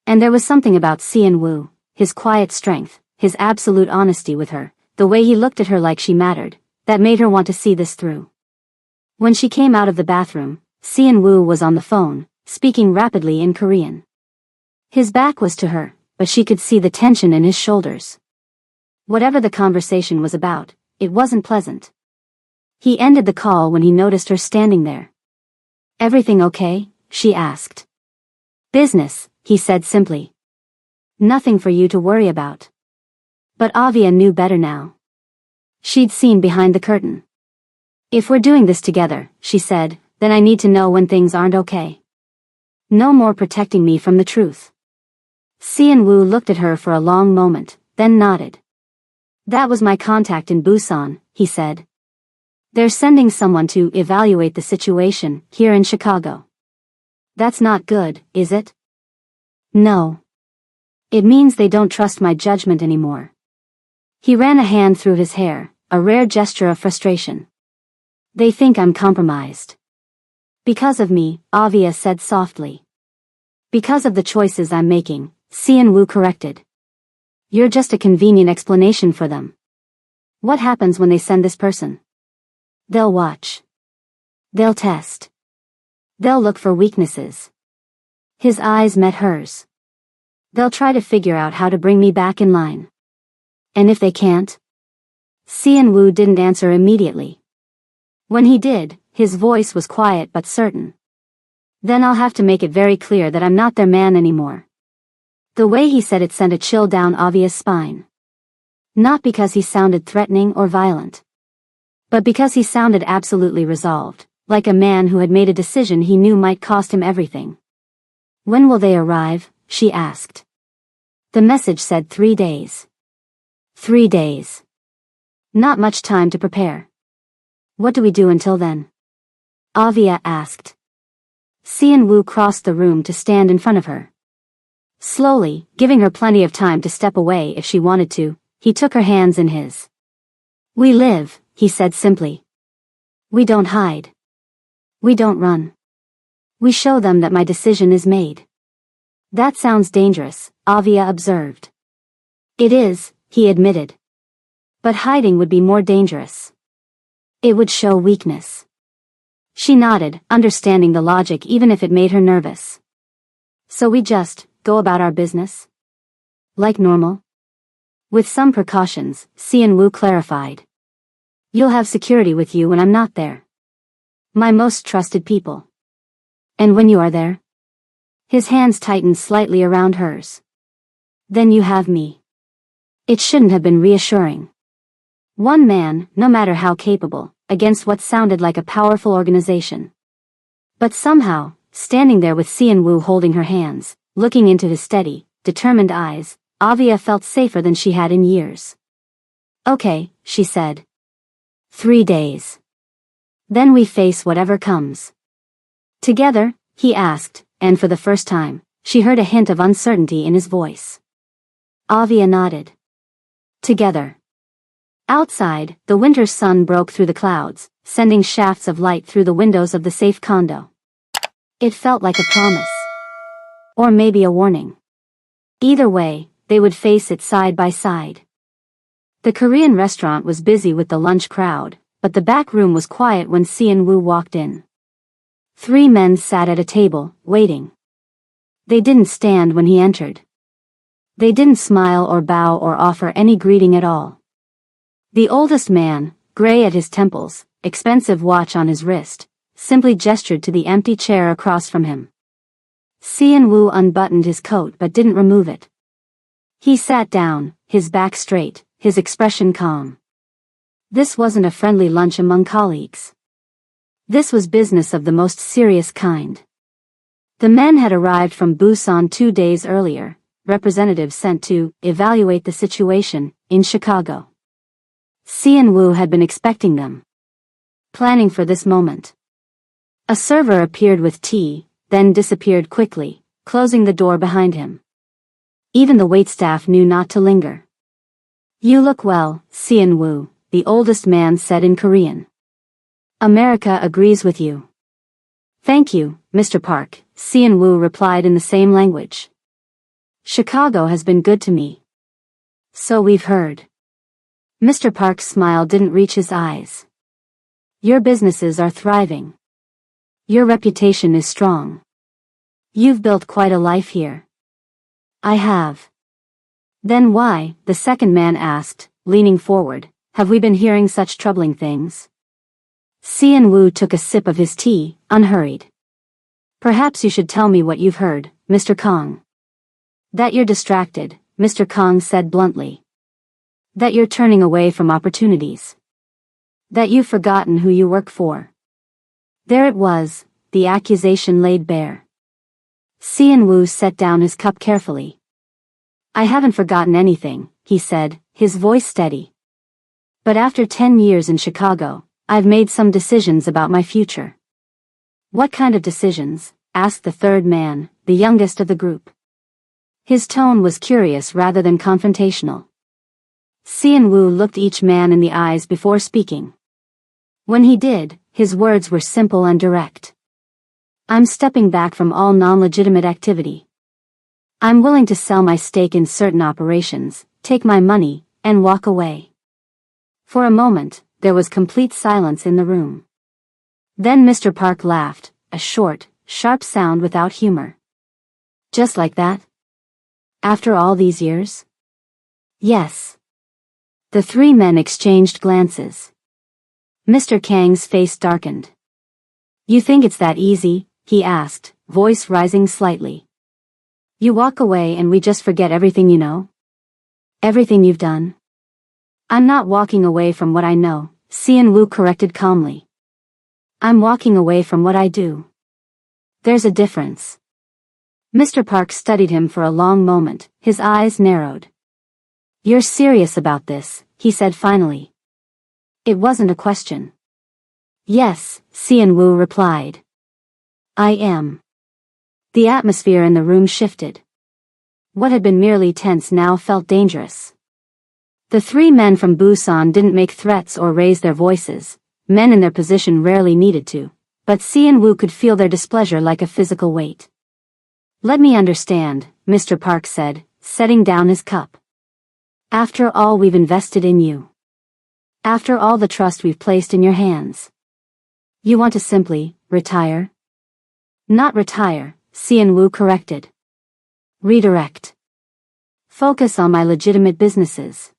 And there was something about Sean-woo, his quiet strength, his absolute honesty with her, the way he looked at her like she mattered, that made her want to see this through. When she came out of the bathroom, Sean-woo was on the phone, speaking rapidly in Korean. His back was to her, but she could see the tension in his shoulders. Whatever the conversation was about, it wasn't pleasant. He ended the call when he noticed her standing there. "Everything okay?" she asked. "Business," he said simply. "Nothing for you to worry about." But Avia knew better now. She'd seen behind the curtain. "If we're doing this together," she said, "then I need to know when things aren't okay. No more protecting me from the truth." Sean-woo looked at her for a long moment, then nodded. "That was my contact in Busan," he said. "They're sending someone to evaluate the situation here in Chicago." "That's not good, is it?" "No. It means they don't trust my judgment anymore." He ran a hand through his hair, a rare gesture of frustration. "They think I'm compromised." "Because of me," Avia said softly. "Because of the choices I'm making," Sean-woo corrected. "You're just a convenient explanation for them." "What happens when they send this person?" "They'll watch. They'll test. They'll look for weaknesses." His eyes met hers. "They'll try to figure out how to bring me back in line. And if they can't?" Sean-woo didn't answer immediately. When he did, his voice was quiet but certain. "Then I'll have to make it very clear that I'm not their man anymore." The way he said it sent a chill down Avia's spine. Not because he sounded threatening or violent, but because he sounded absolutely resolved, like a man who had made a decision he knew might cost him everything. "When will they arrive?" she asked. The message said 3 days. 3 days. Not much time to prepare. "What do we do until then?" Avia asked. Sean-woo crossed the room to stand in front of her. Slowly, giving her plenty of time to step away if she wanted to, he took her hands in his. "We live," he said simply. "We don't hide. We don't run. We show them that my decision is made." "That sounds dangerous," Avia observed. "It is," he admitted. "But hiding would be more dangerous. It would show weakness." She nodded, understanding the logic even if it made her nervous. "So we just go about our business? Like normal?" "With some precautions," Sean-woo clarified. "You'll have security with you when I'm not there. My most trusted people. And when you are there?" His hands tightened slightly around hers. "Then you have me." It shouldn't have been reassuring. One man, no matter how capable, against what sounded like a powerful organization. But somehow, standing there with Sean-woo holding her hands, looking into his steady, determined eyes, Avia felt safer than she had in years. "Okay," she said. 3 days. Then we face whatever comes." "Together?" he asked, and for the first time, she heard a hint of uncertainty in his voice. Avia nodded. "Together." Outside, the winter sun broke through the clouds, sending shafts of light through the windows of the safe condo. It felt like a promise. Or maybe a warning. Either way, they would face it side by side. The Korean restaurant was busy with the lunch crowd, but the back room was quiet when Sean-woo walked in. 3 men sat at a table, waiting. They didn't stand when he entered. They didn't smile or bow or offer any greeting at all. The oldest man, gray at his temples, expensive watch on his wrist, simply gestured to the empty chair across from him. Xian Wu unbuttoned his coat but didn't remove it. He sat down, his back straight, his expression calm. This wasn't a friendly lunch among colleagues. This was business of the most serious kind. The men had arrived from Busan 2 days earlier, representatives sent to evaluate the situation in Chicago. Xian Wu had been expecting them, planning for this moment. A server appeared with tea, then disappeared quickly, closing the door behind him. Even the waitstaff knew not to linger. "You look well, Xian Wu," the oldest man said in Korean. "America agrees with you." "Thank you, Mr. Park," Xian Wu replied in the same language. "Chicago has been good to me." "So we've heard." Mr. Park's smile didn't reach his eyes. "Your businesses are thriving. Your reputation is strong. You've built quite a life here." "I have." "Then why," the second man asked, leaning forward, "have we been hearing such troubling things?" Xian Wu took a sip of his tea, unhurried. "Perhaps you should tell me what you've heard, Mr. Kong." "That you're distracted," Mr. Kong said bluntly. "That you're turning away from opportunities. That you've forgotten who you work for." There it was, the accusation laid bare. Xian Wu set down his cup carefully. "I haven't forgotten anything," he said, his voice steady. "But after 10 years in Chicago, I've made some decisions about my future." "What kind of decisions?" asked the third man, the youngest of the group. His tone was curious rather than confrontational. Xian Wu looked each man in the eyes before speaking. When he did, his words were simple and direct. "I'm stepping back from all non-legitimate activity. I'm willing to sell my stake in certain operations, take my money, and walk away." For a moment, there was complete silence in the room. Then Mr. Park laughed, a short, sharp sound without humor. "Just like that? After all these years?" "Yes." The 3 men exchanged glances. Mr. Kang's face darkened. "You think it's that easy?" he asked, voice rising slightly. "You walk away and we just forget everything you know? Everything you've done?" "I'm not walking away from what I know," Xian Wu corrected calmly. "I'm walking away from what I do. There's a difference." Mr. Park studied him for a long moment, his eyes narrowed. "You're serious about this," he said finally. It wasn't a question. "Yes," Xian Wu replied. "I am." The atmosphere in the room shifted. What had been merely tense now felt dangerous. The 3 men from Busan didn't make threats or raise their voices. Men in their position rarely needed to, but Xian Wu could feel their displeasure like a physical weight. "Let me understand," Mr. Park said, setting down his cup. "After all we've invested in you. After all the trust we've placed in your hands. You want to simply retire?" "Not retire," Xian Wu corrected. "Redirect. Focus on my legitimate businesses.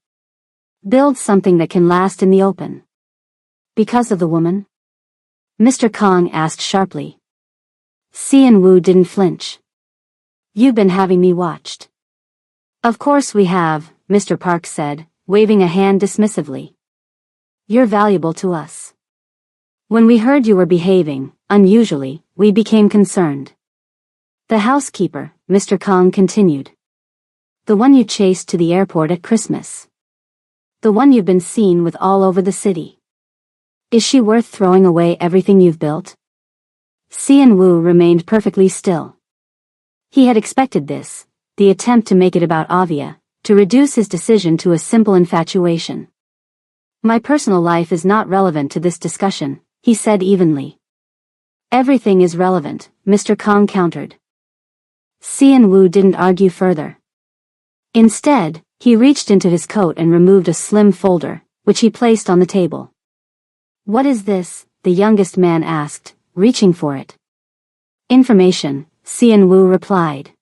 Build something that can last in the open." "Because of the woman?" Mr. Kong asked sharply. Xian Wu didn't flinch. "You've been having me watched." "Of course we have," Mr. Park said, waving a hand dismissively. "You're valuable to us. When we heard you were behaving unusually, we became concerned." "The housekeeper," Mr. Kong continued. "The one you chased to the airport at Christmas. The one you've been seen with all over the city. Is she worth throwing away everything you've built?" Xian Wu remained perfectly still. He had expected this, the attempt to make it about Avia, to reduce his decision to a simple infatuation. "My personal life is not relevant to this discussion," he said evenly. "Everything is relevant," Mr. Kong countered. Xian Wu didn't argue further. Instead, he reached into his coat and removed a slim folder, which he placed on the table. "What is this?" the youngest man asked, reaching for it. Information, Xian Wu replied.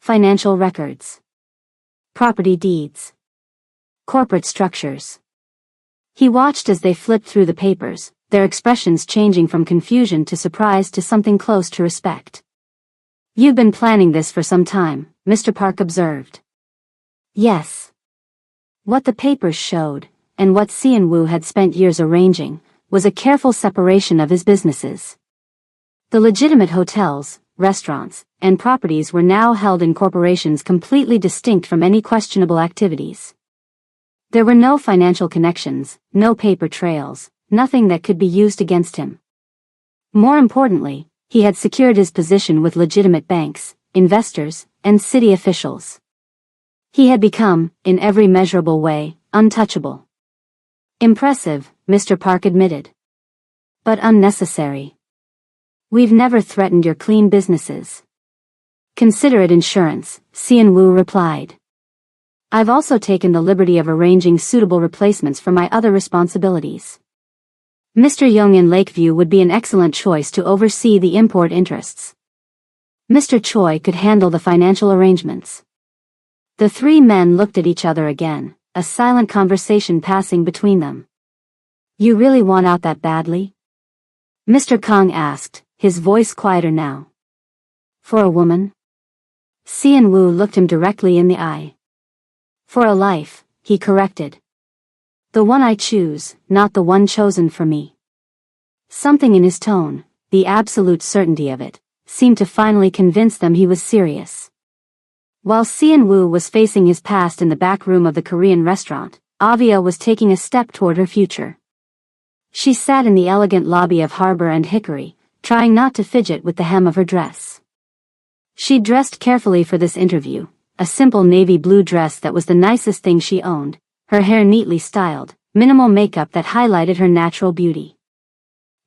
Financial records. Property deeds. Corporate structures. He watched as they flipped through the papers, their expressions changing from confusion to surprise to something close to respect. You've been planning this for some time, Mr. Park observed. Yes. What the papers showed, and what Xian Wu had spent years arranging, was a careful separation of his businesses. The legitimate hotels, restaurants, and properties were now held in corporations completely distinct from any questionable activities. There were no financial connections, no paper trails, nothing that could be used against him. More importantly, he had secured his position with legitimate banks, investors, and city officials. He had become, in every measurable way, untouchable. Impressive, Mr. Park admitted. But unnecessary. We've never threatened your clean businesses. Consider it insurance, Xian Wu replied. I've also taken the liberty of arranging suitable replacements for my other responsibilities. Mr. Young in Lakeview would be an excellent choice to oversee the import interests. Mr. Choi could handle the financial arrangements. The three men looked at each other again, a silent conversation passing between them. You really want out that badly? Mr. Kong asked, his voice quieter now. For a woman? Xian Wu looked him directly in the eye. For a life, he corrected. The one I choose, not the one chosen for me. Something in his tone, the absolute certainty of it, seemed to finally convince them he was serious. While Xian Wu was facing his past in the back room of the Korean restaurant, Avia was taking a step toward her future. She sat in the elegant lobby of Harbor and Hickory, trying not to fidget with the hem of her dress. She dressed carefully for this interview, a simple navy blue dress that was the nicest thing she owned, her hair neatly styled, minimal makeup that highlighted her natural beauty.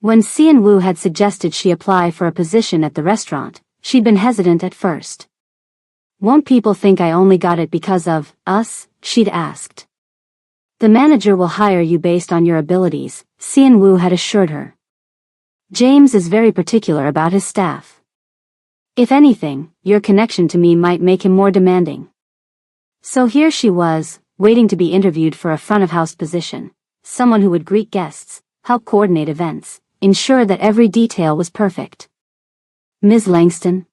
When Xian Wu had suggested she apply for a position at the restaurant, she'd been hesitant at first. Won't people think I only got it because of us? She'd asked. The manager will hire you based on your abilities, Xian Wu had assured her. James is very particular about his staff. If anything, your connection to me might make him more demanding. So here she was, waiting to be interviewed for a front-of-house position, someone who would greet guests, help coordinate events, ensure that every detail was perfect. Ms. Langston?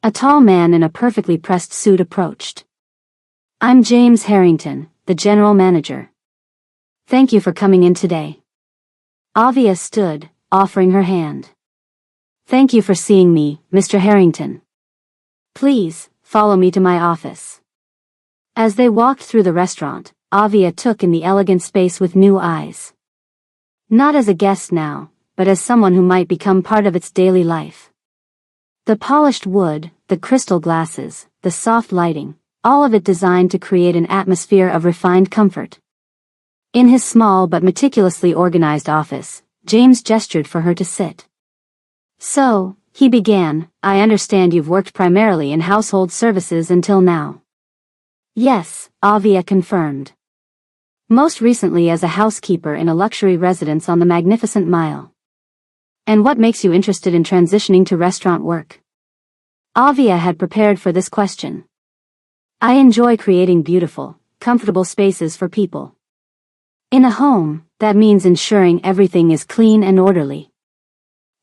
A tall man in a perfectly pressed suit approached. I'm James Harrington, the general manager. Thank you for coming in today. Avia stood, offering her hand. Thank you for seeing me, Mr. Harrington. Please, follow me to my office. As they walked through the restaurant, Avia took in the elegant space with new eyes. Not as a guest now, but as someone who might become part of its daily life. The polished wood, the crystal glasses, the soft lighting, all of it designed to create an atmosphere of refined comfort. In his small but meticulously organized office, James gestured for her to sit. So, he began, I understand you've worked primarily in household services until now. Yes, Avia confirmed. Most recently as a housekeeper in a luxury residence on the Magnificent Mile. And what makes you interested in transitioning to restaurant work? Avia had prepared for this question. I enjoy creating beautiful, comfortable spaces for people. In a home, that means ensuring everything is clean and orderly.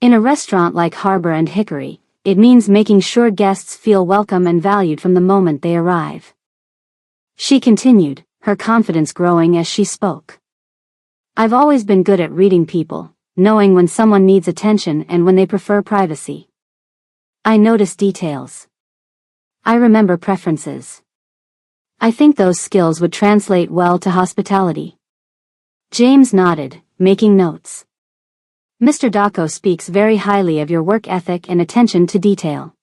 In a restaurant like Harbor and Hickory, it means making sure guests feel welcome and valued from the moment they arrive. She continued, her confidence growing as she spoke. I've always been good at reading people, knowing when someone needs attention and when they prefer privacy. I notice details. I remember preferences. I think those skills would translate well to hospitality. James nodded, making notes. Mr. Dako speaks very highly of your work ethic and attention to detail.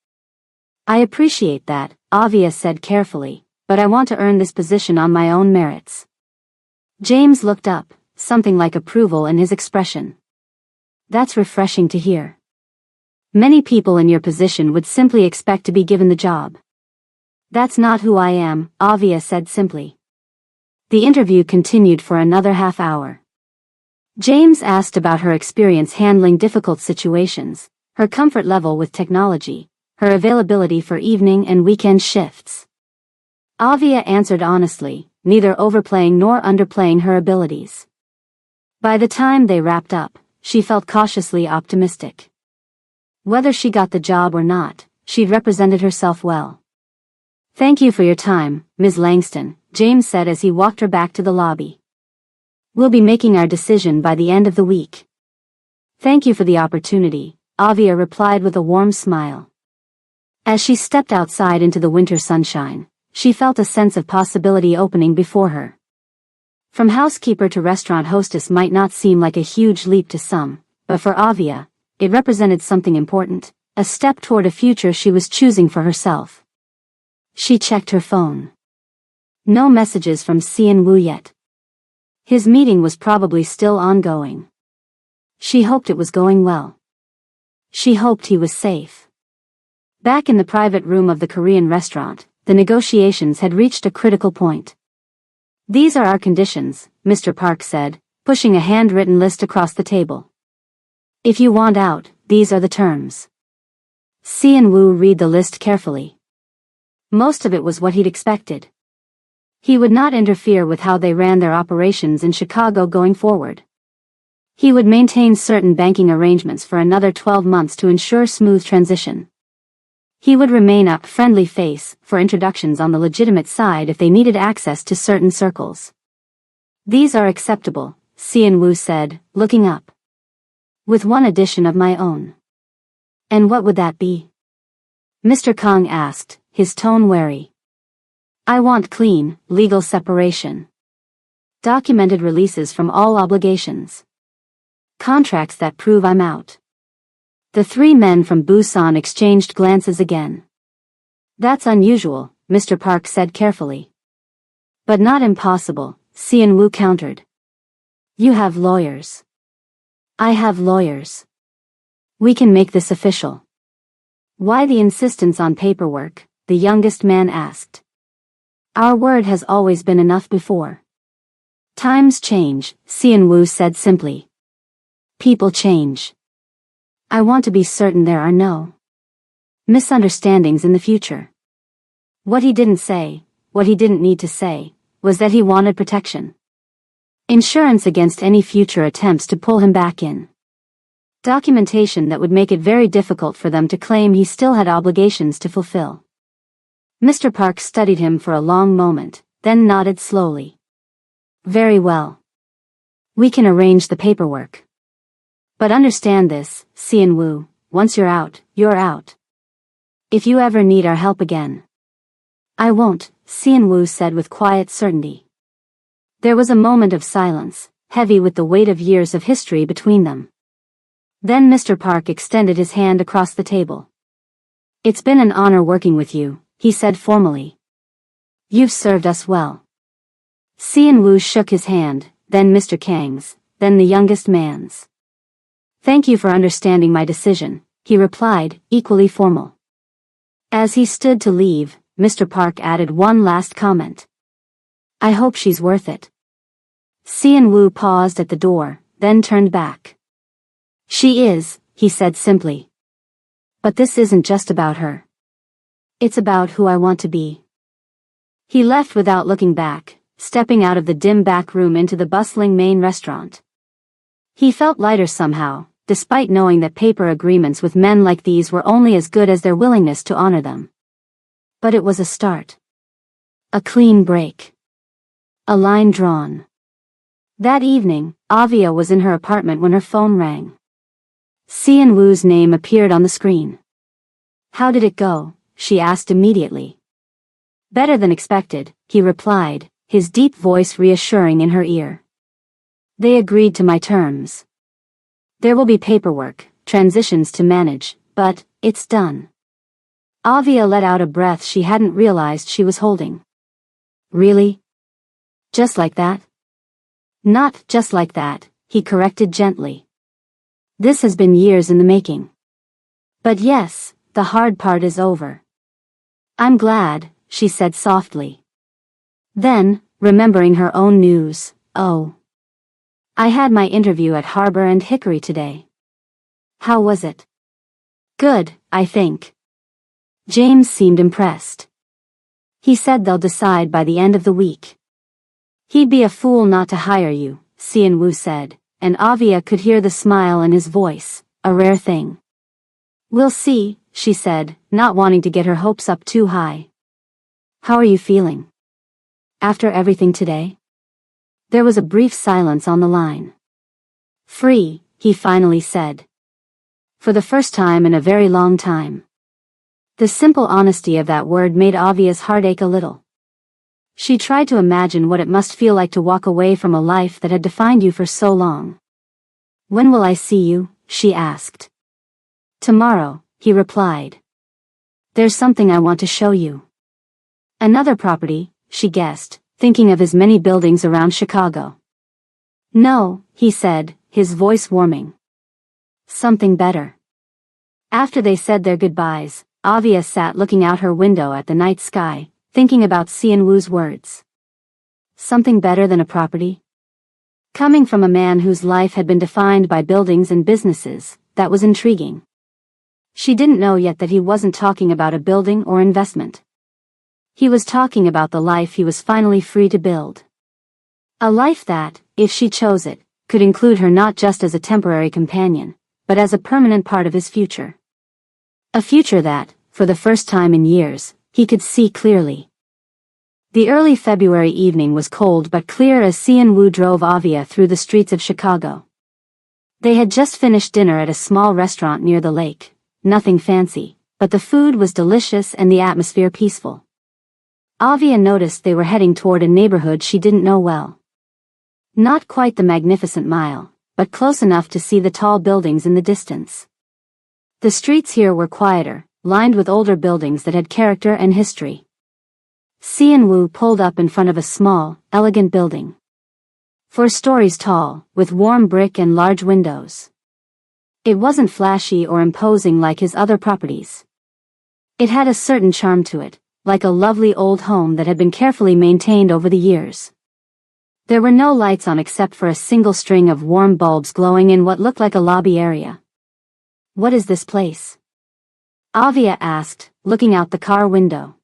I appreciate that, Avia said carefully, but I want to earn this position on my own merits. James looked up, something like approval in his expression. That's refreshing to hear. Many people in your position would simply expect to be given the job. That's not who I am, Avia said simply. The interview continued for another half hour. James asked about her experience handling difficult situations, her comfort level with technology, her availability for evening and weekend shifts. Avia answered honestly, neither overplaying nor underplaying her abilities. By the time they wrapped up, she felt cautiously optimistic. Whether she got the job or not, she'd represented herself well. "Thank you for your time, Ms. Langston," James said as he walked her back to the lobby. "We'll be making our decision by the end of the week." "Thank you for the opportunity," Avia replied with a warm smile. As she stepped outside into the winter sunshine, she felt a sense of possibility opening before her. From housekeeper to restaurant hostess might not seem like a huge leap to some, but for Avia, it represented something important, a step toward a future she was choosing for herself. She checked her phone. No messages from Cian Wu yet. His meeting was probably still ongoing. She hoped it was going well. She hoped he was safe. Back in the private room of the Korean restaurant, the negotiations had reached a critical point. "These are our conditions," Mr. Park said, pushing a handwritten list across the table. "If you want out, these are the terms." Cian Wu read the list carefully. Most of it was what he'd expected. He would not interfere with how they ran their operations in Chicago going forward. He would maintain certain banking arrangements for another 12 months to ensure smooth transition. He would remain a friendly face for introductions on the legitimate side if they needed access to certain circles. "These are acceptable," Cian Wu said, looking up. "With one addition of my own." "And what would that be?" Mr. Kong asked, his tone wary. "I want clean, legal separation. Documented releases from all obligations. Contracts that prove I'm out." The three men from Busan exchanged glances again. "That's unusual," Mr. Park said carefully. "But not impossible," Cian Wu countered. "You have lawyers. I have lawyers. We can make this official." "Why the insistence on paperwork?" the youngest man asked. "Our word has always been enough before." "Times change," Cian Wu said simply. "People change. I want to be certain there are no misunderstandings in the future." What he didn't say, what he didn't need to say, was that he wanted protection. Insurance against any future attempts to pull him back in. Documentation that would make it very difficult for them to claim he still had obligations to fulfill. Mr. Park studied him for a long moment, then nodded slowly. "Very well. We can arrange the paperwork. But understand this, Cian Wu, once you're out, you're out. If you ever need our help again." "I won't," Cian Wu said with quiet certainty. There was a moment of silence, heavy with the weight of years of history between them. Then Mr. Park extended his hand across the table. "It's been an honor working with you," he said formally. "You've served us well." Cian Wu shook his hand, then Mr. Kang's, then the youngest man's. "Thank you for understanding my decision," he replied, equally formal. As he stood to leave, Mr. Park added one last comment. "I hope she's worth it." Cian Wu paused at the door, then turned back. "She is," he said simply. "But this isn't just about her. It's about who I want to be." He left without looking back, stepping out of the dim back room into the bustling main restaurant. He felt lighter somehow, despite knowing that paper agreements with men like these were only as good as their willingness to honor them. But it was a start. A clean break. A line drawn. That evening, Avia was in her apartment when her phone rang. Cian Wu's name appeared on the screen. "How did it go?" she asked immediately. "Better than expected," he replied, his deep voice reassuring in her ear. "They agreed to my terms. There will be paperwork, transitions to manage, but it's done." Avia let out a breath she hadn't realized she was holding. "Really? Just like that?" "Not just like that," he corrected gently. "This has been years in the making. But yes, the hard part is over." "I'm glad," she said softly. Then, remembering her own news, "Oh. I had my interview at Harbor and Hickory today." "How was it?" Good, I think. James seemed impressed. He said they'll decide by the end of the week. He'd be a fool not to hire you, Xianwu said, and Avia could hear the smile in his voice, a rare thing. We'll see, she said, not wanting to get her hopes up too high. How are you feeling? After everything today? There was a brief silence on the line. Free, he finally said. For the first time in a very long time. The simple honesty of that word made Avia's heart ache a little. She tried to imagine what it must feel like to walk away from a life that had defined you for so long. When will I see you? She asked. Tomorrow, he replied. There's something I want to show you. Another property, she guessed, thinking of his many buildings around Chicago. No, he said, his voice warming. Something better. After they said their goodbyes, Avia sat looking out her window at the night sky, thinking about Xianwu's words. Something better than a property? Coming from a man whose life had been defined by buildings and businesses, that was intriguing. She didn't know yet that he wasn't talking about a building or investment. He was talking about the life he was finally free to build. A life that, if she chose it, could include her not just as a temporary companion, but as a permanent part of his future. A future that, for the first time in years, he could see clearly. The early February evening was cold but clear as Xianwu drove Avia through the streets of Chicago. They had just finished dinner at a small restaurant near the lake, nothing fancy, but the food was delicious and the atmosphere peaceful. Avia noticed they were heading toward a neighborhood she didn't know well. Not quite the Magnificent Mile, but close enough to see the tall buildings in the distance. The streets here were quieter, lined with older buildings that had character and history. Xianwu pulled up in front of a small, elegant building. 4 stories tall, with warm brick and large windows. It wasn't flashy or imposing like his other properties. It had a certain charm to it, like a lovely old home that had been carefully maintained over the years. There were no lights on except for a single string of warm bulbs glowing in what looked like a lobby area. What is this place? Avia asked, looking out the car window.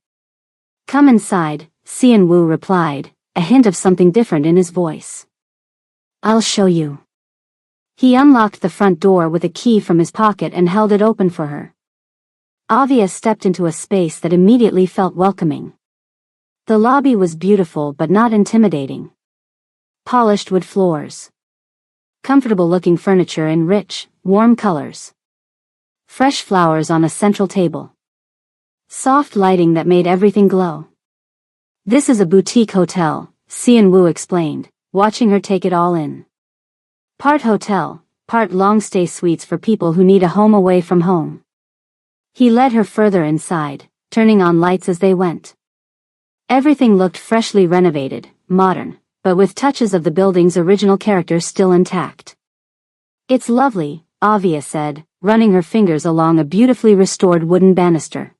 Come inside, Xianwu replied, a hint of something different in his voice. I'll show you. He unlocked the front door with a key from his pocket and held it open for her. Avia stepped into a space that immediately felt welcoming. The lobby was beautiful but not intimidating. Polished wood floors. Comfortable-looking furniture in rich, warm colors. Fresh flowers on a central table. Soft lighting that made everything glow. This is a boutique hotel, Xianwu explained, watching her take it all in. Part hotel, part long-stay suites for people who need a home away from home. He led her further inside, turning on lights as they went. Everything looked freshly renovated, modern, but with touches of the building's original character still intact. It's lovely, Avia said, running her fingers along a beautifully restored wooden banister.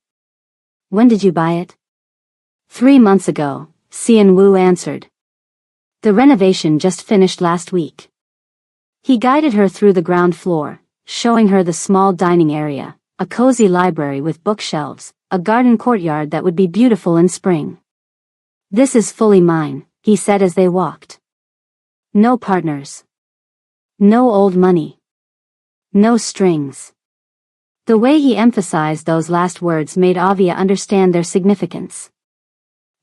When did you buy it? 3 months ago, Xianwu answered. The renovation just finished last week. He guided her through the ground floor, showing her the small dining area, a cozy library with bookshelves, a garden courtyard that would be beautiful in spring. This is fully mine, he said as they walked. No partners. No old money. No strings. The way he emphasized those last words made Avia understand their significance.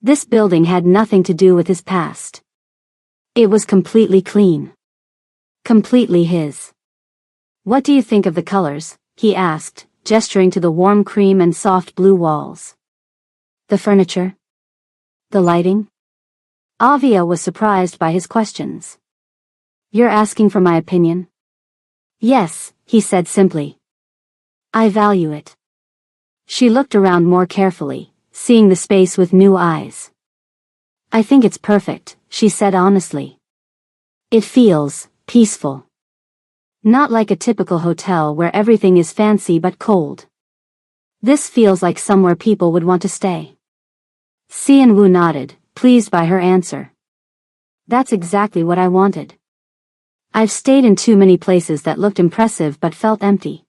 This building had nothing to do with his past. It was completely clean. Completely his. What do you think of the colors? He asked, gesturing to the warm cream and soft blue walls. The furniture? The lighting? Avia was surprised by his questions. You're asking for my opinion? Yes, he said simply. I value it. She looked around more carefully, seeing the space with new eyes. I think it's perfect, she said honestly. It feels peaceful. Not like a typical hotel where everything is fancy but cold. This feels like somewhere people would want to stay. Xianwu nodded, pleased by her answer. That's exactly what I wanted. I've stayed in too many places that looked impressive but felt empty.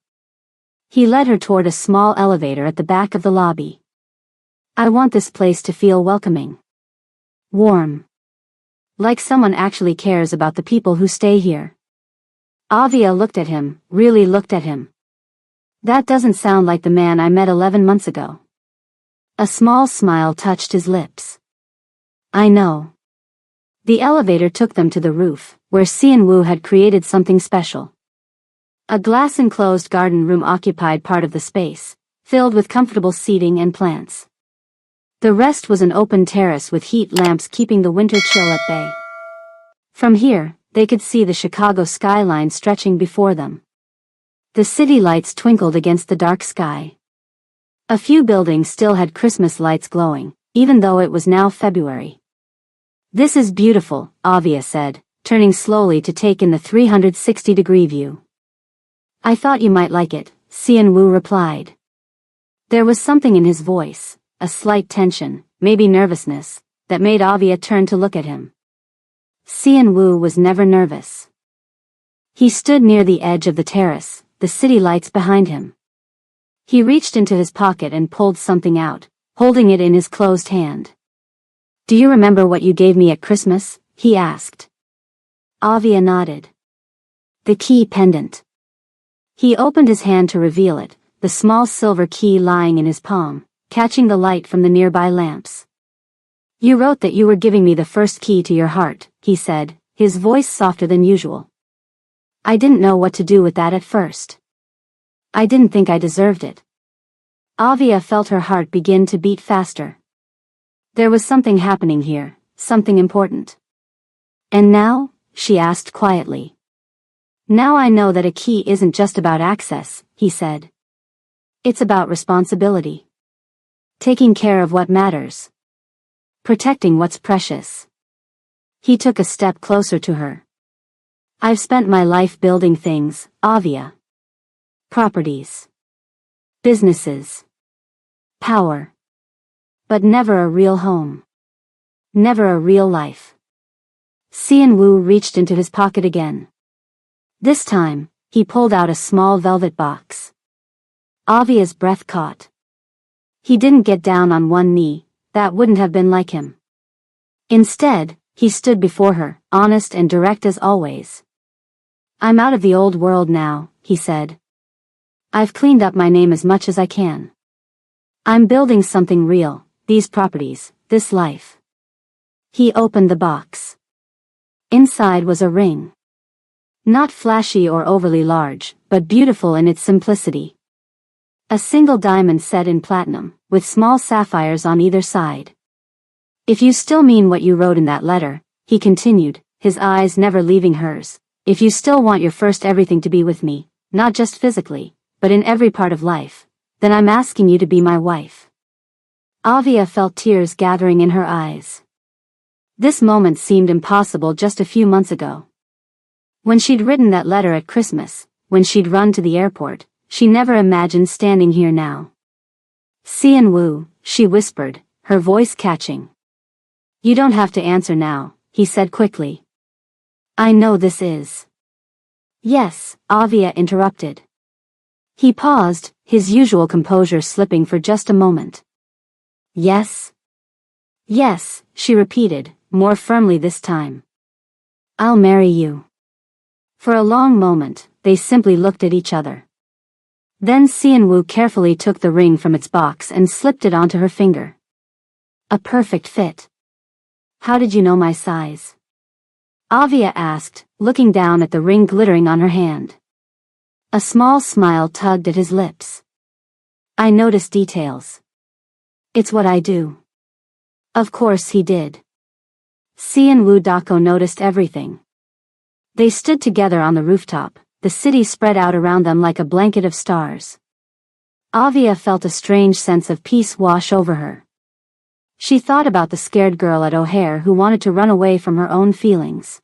He led her toward a small elevator at the back of the lobby. I want this place to feel welcoming. Warm. Like someone actually cares about the people who stay here. Avia looked at him, really looked at him. That doesn't sound like the man I met 11 months ago. A small smile touched his lips. I know. The elevator took them to the roof, where Xianwu had created something special. A glass-enclosed garden room occupied part of the space, filled with comfortable seating and plants. The rest was an open terrace with heat lamps keeping the winter chill at bay. From here, they could see the Chicago skyline stretching before them. The city lights twinkled against the dark sky. A few buildings still had Christmas lights glowing, even though it was now February. This is beautiful, Avia said, turning slowly to take in the 360-degree view. I thought you might like it, Xianwu replied. There was something in his voice, a slight tension, maybe nervousness, that made Avia turn to look at him. Xianwu was never nervous. He stood near the edge of the terrace, the city lights behind him. He reached into his pocket and pulled something out, holding it in his closed hand. Do you remember what you gave me at Christmas? He asked. Avia nodded. The key pendant. He opened his hand to reveal it, the small silver key lying in his palm, catching the light from the nearby lamps. You wrote that you were giving me the first key to your heart, he said, his voice softer than usual. I didn't know what to do with that at first. I didn't think I deserved it. Avia felt her heart begin to beat faster. There was something happening here, something important. And now? She asked quietly. Now I know that a key isn't just about access, he said. It's about responsibility. Taking care of what matters. Protecting what's precious. He took a step closer to her. I've spent my life building things, Avia. Properties. Businesses. Power. But never a real home. Never a real life. Xianwu reached into his pocket again. This time, he pulled out a small velvet box. Avia's breath caught. He didn't get down on one knee, that wouldn't have been like him. Instead, he stood before her, honest and direct as always. I'm out of the old world now, he said. I've cleaned up my name as much as I can. I'm building something real, these properties, this life. He opened the box. Inside was a ring. Not flashy or overly large, but beautiful in its simplicity. A single diamond set in platinum, with small sapphires on either side. If you still mean what you wrote in that letter, he continued, his eyes never leaving hers, if you still want your first everything to be with me, not just physically, but in every part of life, then I'm asking you to be my wife. Avia felt tears gathering in her eyes. This moment seemed impossible just a few months ago. When she'd written that letter at Christmas, when she'd run to the airport, she never imagined standing here now. Xianwu, she whispered, her voice catching. You don't have to answer now, he said quickly. I know this is. Yes, Avia interrupted. He paused, his usual composure slipping for just a moment. Yes? Yes, she repeated, more firmly this time. I'll marry you. For a long moment, they simply looked at each other. Then Xianwu carefully took the ring from its box and slipped it onto her finger. A perfect fit. How did you know my size? Avia asked, looking down at the ring glittering on her hand. A small smile tugged at his lips. I noticed details. It's what I do. Of course he did. Xianwu Dako noticed everything. They stood together on the rooftop, the city spread out around them like a blanket of stars. Avia felt a strange sense of peace wash over her. She thought about the scared girl at O'Hare who wanted to run away from her own feelings.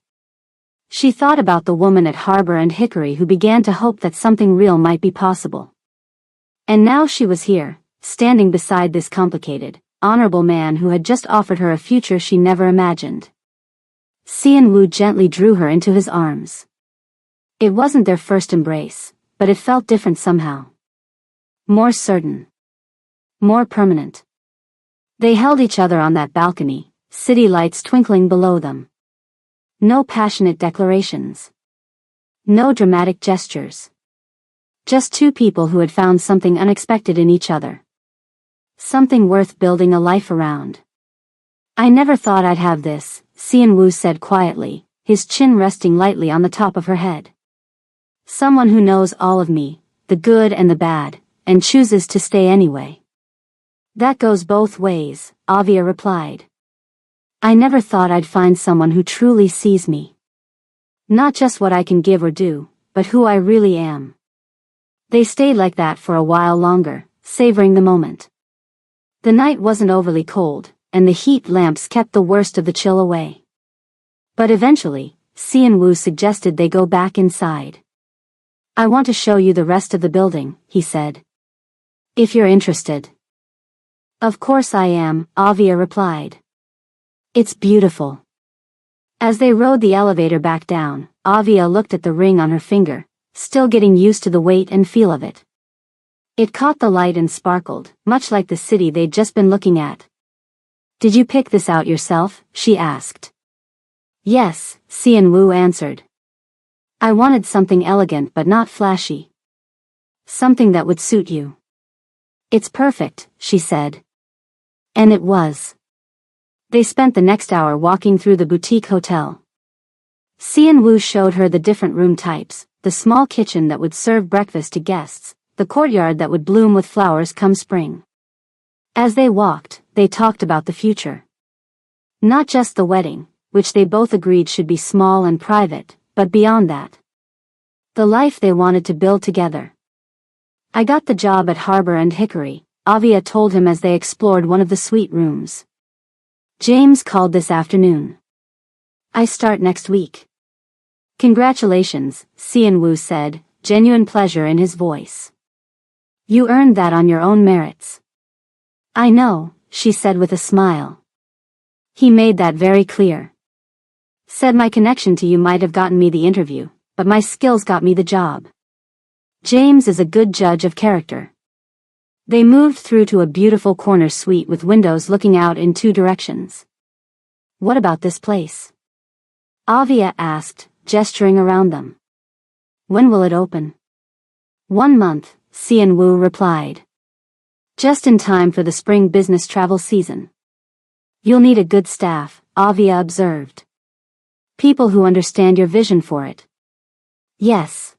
She thought about the woman at Harbor and Hickory who began to hope that something real might be possible. And now she was here, standing beside this complicated, honorable man who had just offered her a future she never imagined. Xianwu gently drew her into his arms. It wasn't their first embrace, but it felt different somehow. More certain. More permanent. They held each other on that balcony, city lights twinkling below them. No passionate declarations. No dramatic gestures. Just two people who had found something unexpected in each other. Something worth building a life around. I never thought I'd have this, Xianwu said quietly, his chin resting lightly on the top of her head. Someone who knows all of me, the good and the bad, and chooses to stay anyway. That goes both ways, Avia replied. I never thought I'd find someone who truly sees me. Not just what I can give or do, but who I really am. They stayed like that for a while longer, savoring the moment. The night wasn't overly cold, and the heat lamps kept the worst of the chill away. But eventually, Xianwu suggested they go back inside. I want to show you the rest of the building, he said. If you're interested. Of course I am, Avia replied. It's beautiful. As they rode the elevator back down, Avia looked at the ring on her finger, still getting used to the weight and feel of it. It caught the light and sparkled, much like the city they'd just been looking at. Did you pick this out yourself? She asked. Yes, Xianwu answered. I wanted something elegant but not flashy. Something that would suit you. It's perfect, she said. And it was. They spent the next hour walking through the boutique hotel. Xianwu showed her the different room types, the small kitchen that would serve breakfast to guests, the courtyard that would bloom with flowers come spring. As they walked, they talked about the future. Not just the wedding, which they both agreed should be small and private, but beyond that. The life they wanted to build together. I got the job at Harbor and Hickory, Avia told him as they explored one of the suite rooms. James called this afternoon. I start next week. Congratulations, Xianwu said, genuine pleasure in his voice. You earned that on your own merits. I know, she said with a smile. He made that very clear. Said my connection to you might have gotten me the interview, but my skills got me the job. James is a good judge of character. They moved through to a beautiful corner suite with windows looking out in two directions. What about this place? Avia asked, gesturing around them. When will it open? 1 month, Xianwu replied. Just in time for the spring business travel season. You'll need a good staff, Avia observed. People who understand your vision for it. Yes.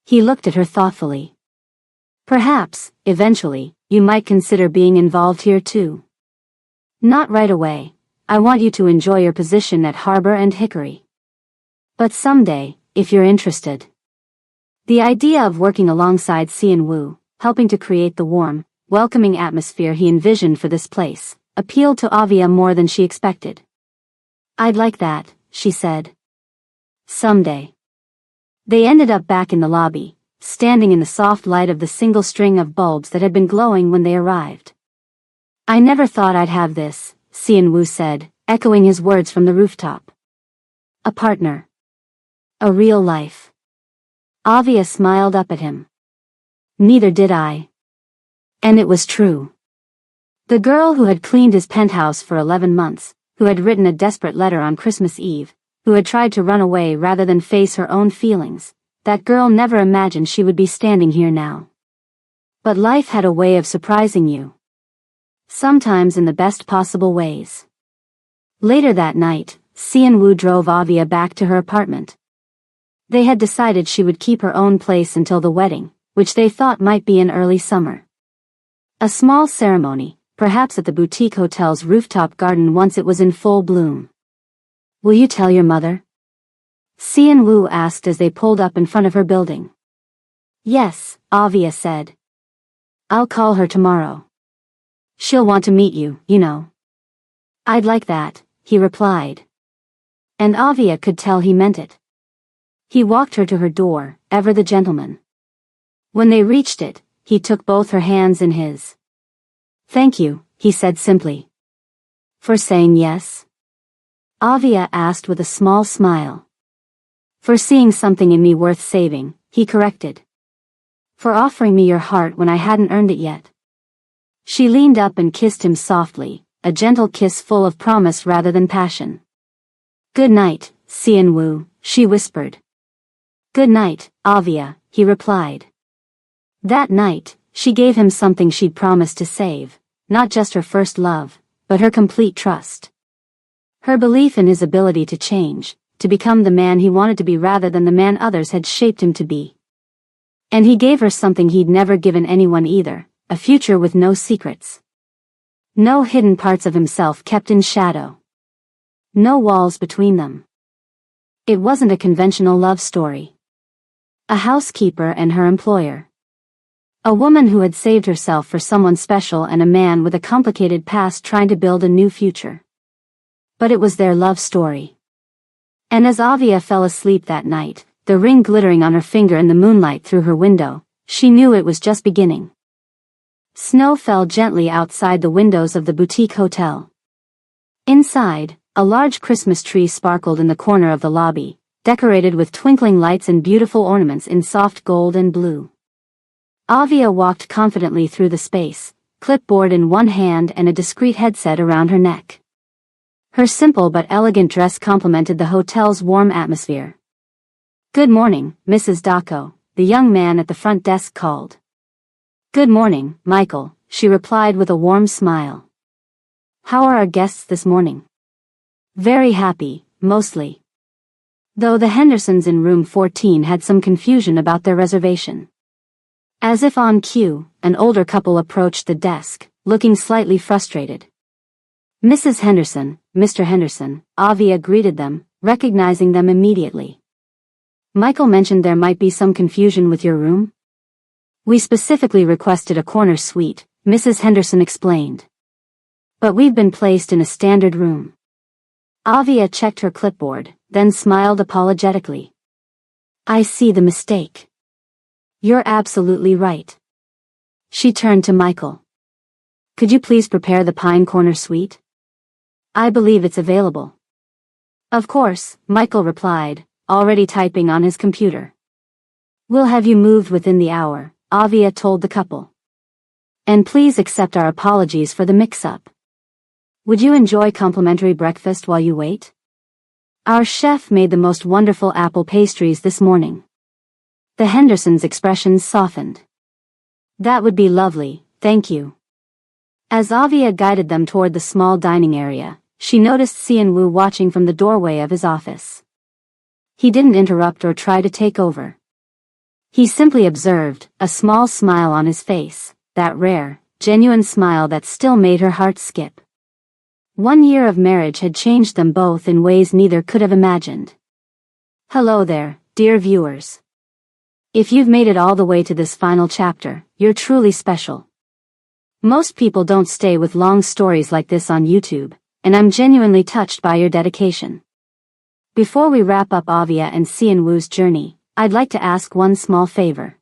He looked at her thoughtfully. Perhaps, eventually, you might consider being involved here too. Not right away. I want you to enjoy your position at Harbor and Hickory. But someday, if you're interested. The idea of working alongside Xianwu, helping to create the warm, welcoming atmosphere he envisioned for this place, appealed to Avia more than she expected. I'd like that, she said. Someday. They ended up back in the lobby, standing in the soft light of the single string of bulbs that had been glowing when they arrived. I never thought I'd have this, Xianwu said, echoing his words from the rooftop. A partner. A real life. Avia smiled up at him. Neither did I. And it was true. The girl who had cleaned his penthouse for 11 months, who had written a desperate letter on Christmas Eve, who had tried to run away rather than face her own feelings, that girl never imagined she would be standing here now. But life had a way of surprising you. Sometimes in the best possible ways. Later that night, Xianwu drove Avia back to her apartment. They had decided she would keep her own place until the wedding, which they thought might be in early summer. A small ceremony, perhaps at the boutique hotel's rooftop garden once it was in full bloom. Will you tell your mother? Xianwu asked as they pulled up in front of her building. Yes, Avia said. I'll call her tomorrow. She'll want to meet you, you know. I'd like that, he replied. And Avia could tell he meant it. He walked her to her door, ever the gentleman. When they reached it, he took both her hands in his. Thank you, he said simply. For saying yes? Avia asked with a small smile. For seeing something in me worth saving, he corrected. For offering me your heart when I hadn't earned it yet. She leaned up and kissed him softly, a gentle kiss full of promise rather than passion. Good night, Xianwu, she whispered. Good night, Avia, he replied. That night, she gave him something she'd promised to save, not just her first love, but her complete trust. Her belief in his ability to change, to become the man he wanted to be rather than the man others had shaped him to be. And he gave her something he'd never given anyone either, a future with no secrets. No hidden parts of himself kept in shadow. No walls between them. It wasn't a conventional love story. A housekeeper and her employer. A woman who had saved herself for someone special and a man with a complicated past trying to build a new future. But it was their love story. And as Avia fell asleep that night, the ring glittering on her finger in the moonlight through her window, she knew it was just beginning. Snow fell gently outside the windows of the boutique hotel. Inside, a large Christmas tree sparkled in the corner of the lobby, decorated with twinkling lights and beautiful ornaments in soft gold and blue. Avia walked confidently through the space, clipboard in one hand and a discreet headset around her neck. Her simple but elegant dress complemented the hotel's warm atmosphere. Good morning, Mrs. Dacco, the young man at the front desk called. Good morning, Michael, she replied with a warm smile. How are our guests this morning? Very happy, mostly. Though the Hendersons in room 14 had some confusion about their reservation. As if on cue, an older couple approached the desk, looking slightly frustrated. Mrs. Henderson, Mr. Henderson, Avia greeted them, recognizing them immediately. Michael mentioned there might be some confusion with your room. We specifically requested a corner suite, Mrs. Henderson explained. But we've been placed in a standard room. Avia checked her clipboard, then smiled apologetically. I see the mistake. You're absolutely right. She turned to Michael. Could you please prepare the Pine Corner suite? I believe it's available. Of course, Michael replied, already typing on his computer. We'll have you moved within the hour, Avia told the couple. And please accept our apologies for the mix-up. Would you enjoy complimentary breakfast while you wait? Our chef made the most wonderful apple pastries this morning. The Hendersons' expressions softened. That would be lovely, thank you. As Avia guided them toward the small dining area, she noticed Xianwu watching from the doorway of his office. He didn't interrupt or try to take over. He simply observed, a small smile on his face, that rare, genuine smile that still made her heart skip. 1 year of marriage had changed them both in ways neither could have imagined. Hello there, dear viewers. If you've made it all the way to this final chapter, you're truly special. Most people don't stay with long stories like this on YouTube, and I'm genuinely touched by your dedication. Before we wrap up Avia and Xianwu's journey, I'd like to ask one small favor.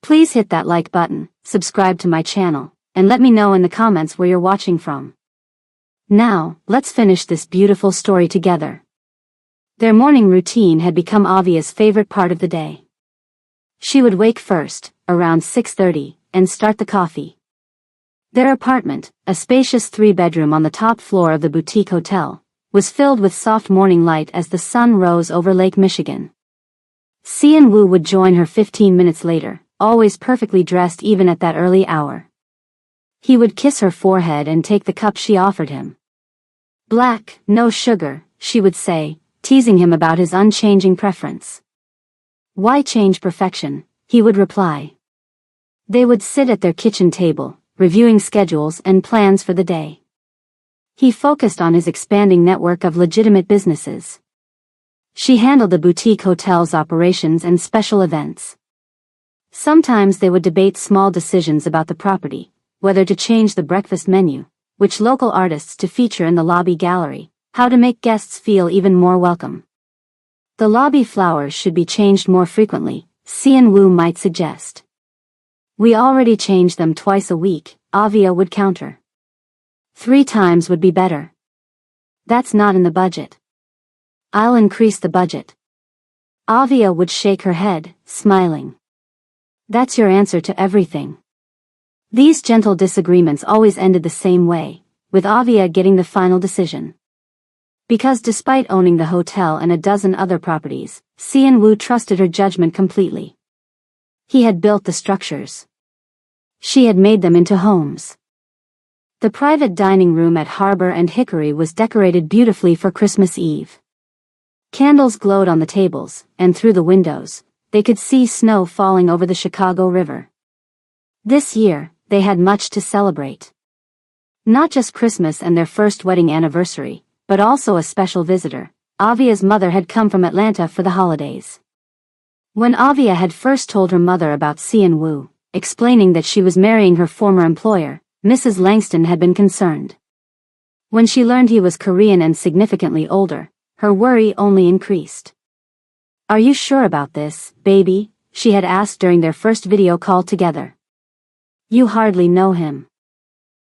Please hit that like button, subscribe to my channel, and let me know in the comments where you're watching from. Now, let's finish this beautiful story together. Their morning routine had become Avia's favorite part of the day. She would wake first, around 6:30, and start the coffee. Their apartment, a spacious 3-bedroom on the top floor of the boutique hotel, was filled with soft morning light as the sun rose over Lake Michigan. Xianwu would join her 15 minutes later, always perfectly dressed even at that early hour. He would kiss her forehead and take the cup she offered him. Black, no sugar, she would say, teasing him about his unchanging preference. Why change perfection, he would reply. They would sit at their kitchen table, reviewing schedules and plans for the day. He focused on his expanding network of legitimate businesses. She handled the boutique hotel's operations and special events. Sometimes they would debate small decisions about the property, whether to change the breakfast menu, which local artists to feature in the lobby gallery, how to make guests feel even more welcome. The lobby flowers should be changed more frequently, Xianwu might suggest. We already change them twice a week, Avia would counter. 3 times would be better. That's not in the budget. I'll increase the budget. Avia would shake her head, smiling. That's your answer to everything. These gentle disagreements always ended the same way, with Avia getting the final decision. Because despite owning the hotel and a dozen other properties, Xian-Wu trusted her judgment completely. He had built the structures. She had made them into homes. The private dining room at Harbor and Hickory was decorated beautifully for Christmas Eve. Candles glowed on the tables, and through the windows, they could see snow falling over the Chicago River. This year, they had much to celebrate. Not just Christmas and their first wedding anniversary, but also a special visitor. Avia's mother had come from Atlanta for the holidays. When Avia had first told her mother about Xian-Wu, explaining that she was marrying her former employer, Mrs. Langston had been concerned. When she learned he was Korean and significantly older, her worry only increased. "Are you sure about this, baby?" she had asked during their first video call together. "You hardly know him."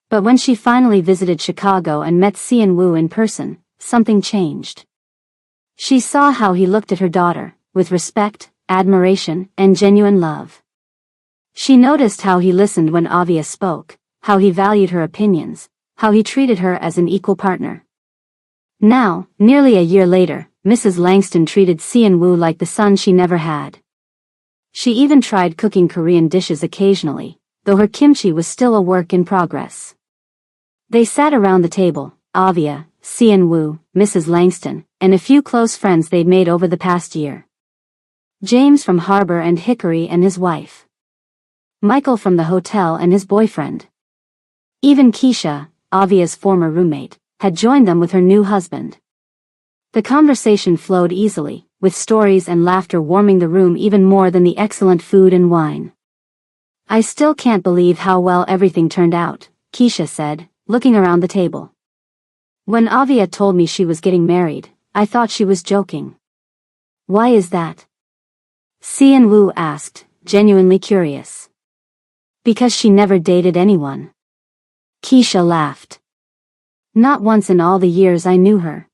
But when she finally visited Chicago and met Xian-Wu in person, something changed. She saw how he looked at her daughter, with respect, admiration, and genuine love. She noticed how he listened when Avia spoke, how he valued her opinions, how he treated her as an equal partner. Now, nearly a year later, Mrs. Langston treated Xian-Wu like the son she never had. She even tried cooking Korean dishes occasionally, though her kimchi was still a work in progress. They sat around the table, Avia, Xian-Wu, Mrs. Langston, and a few close friends they'd made over the past year. James from Harbor and Hickory and his wife. Michael from the hotel and his boyfriend. Even Keisha, Avia's former roommate, had joined them with her new husband. The conversation flowed easily, with stories and laughter warming the room even more than the excellent food and wine. "I still can't believe how well everything turned out," Keisha said, looking around the table. "When Avia told me she was getting married, I thought she was joking." "Why is that?" Xian-Wu asked, genuinely curious. "Because she never dated anyone." Keisha laughed. "Not once in all the years I knew her.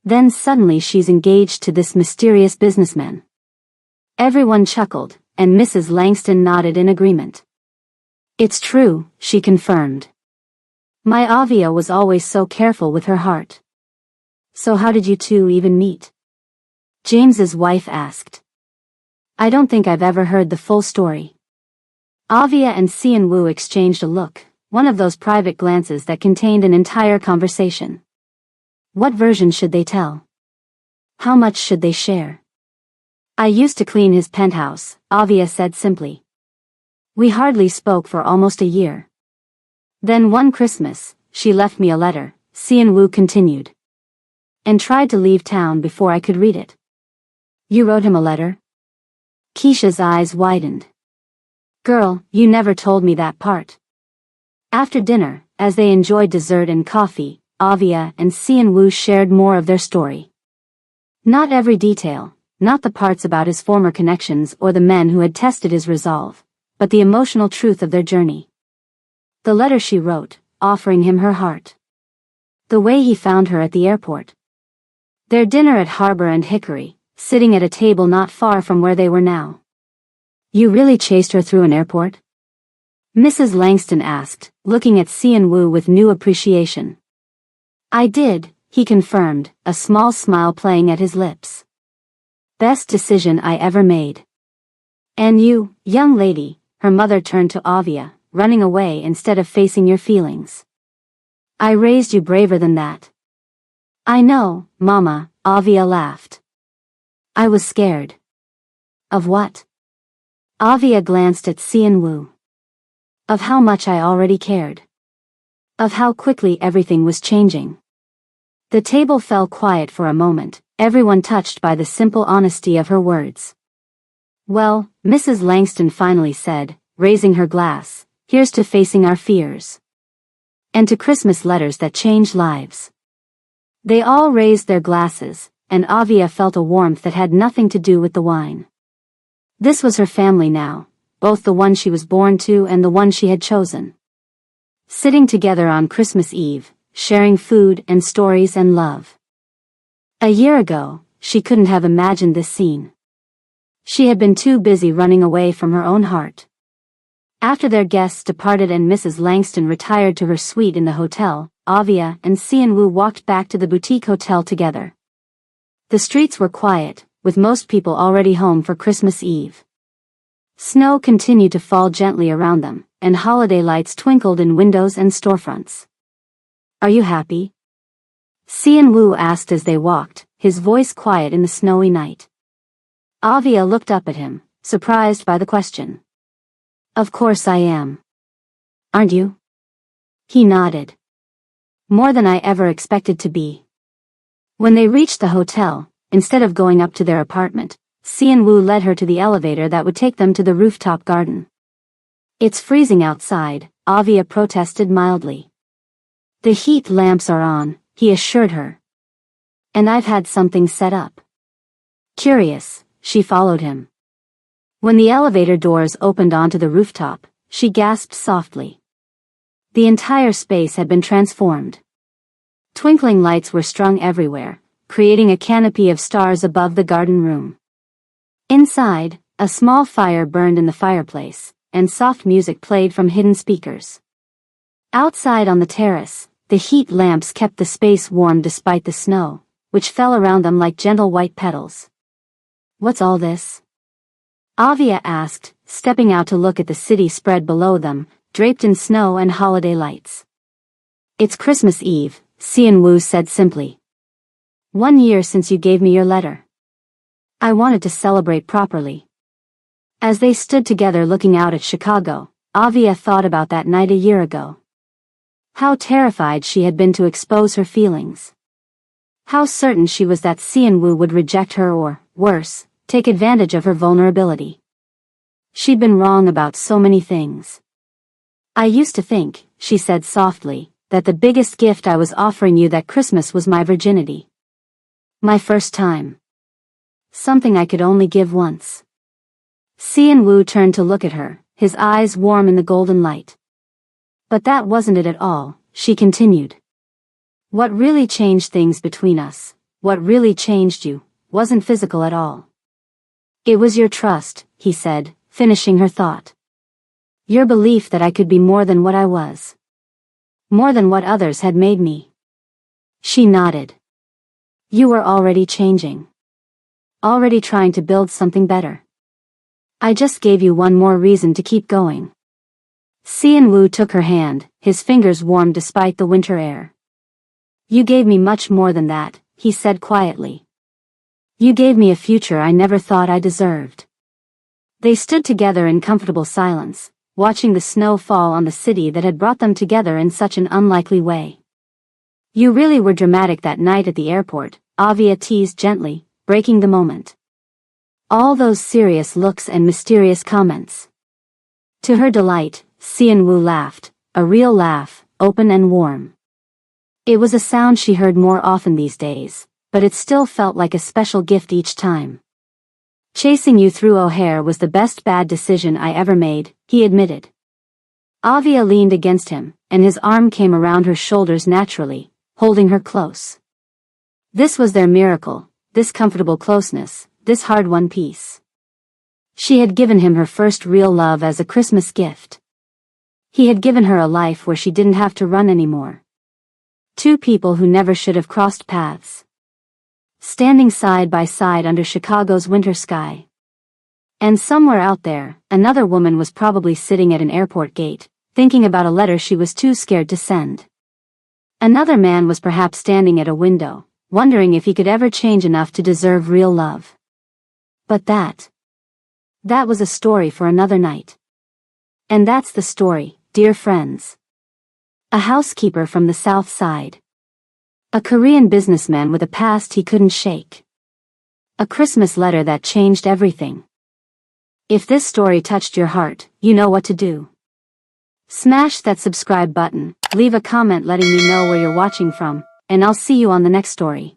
Then suddenly she's engaged to this mysterious businessman." Everyone chuckled, and Mrs. Langston nodded in agreement. "It's true," she confirmed. "My Avia was always so careful with her heart." "So how did you two even meet?" James's wife asked. "I don't think I've ever heard the full story." Avia and Xian-Wu exchanged a look, one of those private glances that contained an entire conversation. What version should they tell? How much should they share? "I used to clean his penthouse," Avia said simply. "We hardly spoke for almost a year. Then one Christmas, she left me a letter," Xian-Wu continued. "And tried to leave town before I could read it." "You wrote him a letter?" Keisha's eyes widened. "Girl, you never told me that part." After dinner, as they enjoyed dessert and coffee, Avia and Xian-Wu shared more of their story. Not every detail, not the parts about his former connections or the men who had tested his resolve, but the emotional truth of their journey. The letter she wrote, offering him her heart. The way he found her at the airport. Their dinner at Harbor and Hickory, sitting at a table not far from where they were now. "You really chased her through an airport?" Mrs. Langston asked, looking at Xian-Wu with new appreciation. "I did," he confirmed, a small smile playing at his lips. "Best decision I ever made." "And you, young lady," her mother turned to Avia, "running away instead of facing your feelings. I raised you braver than that." "I know, Mama," Avia laughed. "I was scared." "Of what?" Avia glanced at Xian-Wu. "Of how much I already cared. Of how quickly everything was changing." The table fell quiet for a moment, everyone touched by the simple honesty of her words. "Well," Mrs. Langston finally said, raising her glass, "here's to facing our fears. And to Christmas letters that change lives." They all raised their glasses, and Avia felt a warmth that had nothing to do with the wine. This was her family now, both the one she was born to and the one she had chosen. Sitting together on Christmas Eve, sharing food and stories and love. A year ago, she couldn't have imagined this scene. She had been too busy running away from her own heart. After their guests departed and Mrs. Langston retired to her suite in the hotel, Avia and Xianwu walked back to the boutique hotel together. The streets were quiet, with most people already home for Christmas Eve. Snow continued to fall gently around them, and holiday lights twinkled in windows and storefronts. "Are you happy?" Xianwu asked as they walked, his voice quiet in the snowy night. Avia looked up at him, surprised by the question. "Of course I am. Aren't you?" He nodded. "More than I ever expected to be." When they reached the hotel, instead of going up to their apartment, Xianwu led her to the elevator that would take them to the rooftop garden. "It's freezing outside," Avia protested mildly. "The heat lamps are on," he assured her. "And I've had something set up." Curious, she followed him. When the elevator doors opened onto the rooftop, she gasped softly. The entire space had been transformed. Twinkling lights were strung everywhere, creating a canopy of stars above the garden room. Inside, a small fire burned in the fireplace, and soft music played from hidden speakers. Outside on the terrace, the heat lamps kept the space warm despite the snow, which fell around them like gentle white petals. "What's all this?" Avia asked, stepping out to look at the city spread below them, draped in snow and holiday lights. "It's Christmas Eve," Xianwu said simply. "1 year since you gave me your letter. I wanted to celebrate properly." As they stood together looking out at Chicago, Avia thought about that night a year ago. How terrified she had been to expose her feelings. How certain she was that Xianwu would reject her or, worse, take advantage of her vulnerability. She'd been wrong about so many things. "I used to think," she said softly, "that the biggest gift I was offering you that Christmas was my virginity. My first time. Something I could only give once." Xianwu turned to look at her, his eyes warm in the golden light. "But that wasn't it at all," she continued. "What really changed things between us, what really changed you, wasn't physical at all. It was your trust," he said, finishing her thought. "Your belief that I could be more than what I was. More than what others had made me." She nodded. "You were already changing. Already trying to build something better. I just gave you one more reason to keep going." Xianwu took her hand, his fingers warm despite the winter air. "You gave me much more than that," he said quietly. "You gave me a future I never thought I deserved." They stood together in comfortable silence, watching the snow fall on the city that had brought them together in such an unlikely way. "You really were dramatic that night at the airport," Avia teased gently, breaking the moment. "All those serious looks and mysterious comments." To her delight, Xianwu laughed, a real laugh, open and warm. It was a sound she heard more often these days, but it still felt like a special gift each time. "Chasing you through O'Hare was the best bad decision I ever made," he admitted. Avia leaned against him, and his arm came around her shoulders naturally, holding her close. This was their miracle, this comfortable closeness, this hard-won peace. She had given him her first real love as a Christmas gift. He had given her a life where she didn't have to run anymore. Two people who never should have crossed paths. Standing side by side under Chicago's winter sky. And somewhere out there, another woman was probably sitting at an airport gate, thinking about a letter she was too scared to send. Another man was perhaps standing at a window, wondering if he could ever change enough to deserve real love. But that was a story for another night. And that's the story, dear friends. A housekeeper from the South Side. A Korean businessman with a past he couldn't shake. A Christmas letter that changed everything. If this story touched your heart, you know what to do. Smash that subscribe button, leave a comment letting me know where you're watching from, and I'll see you on the next story.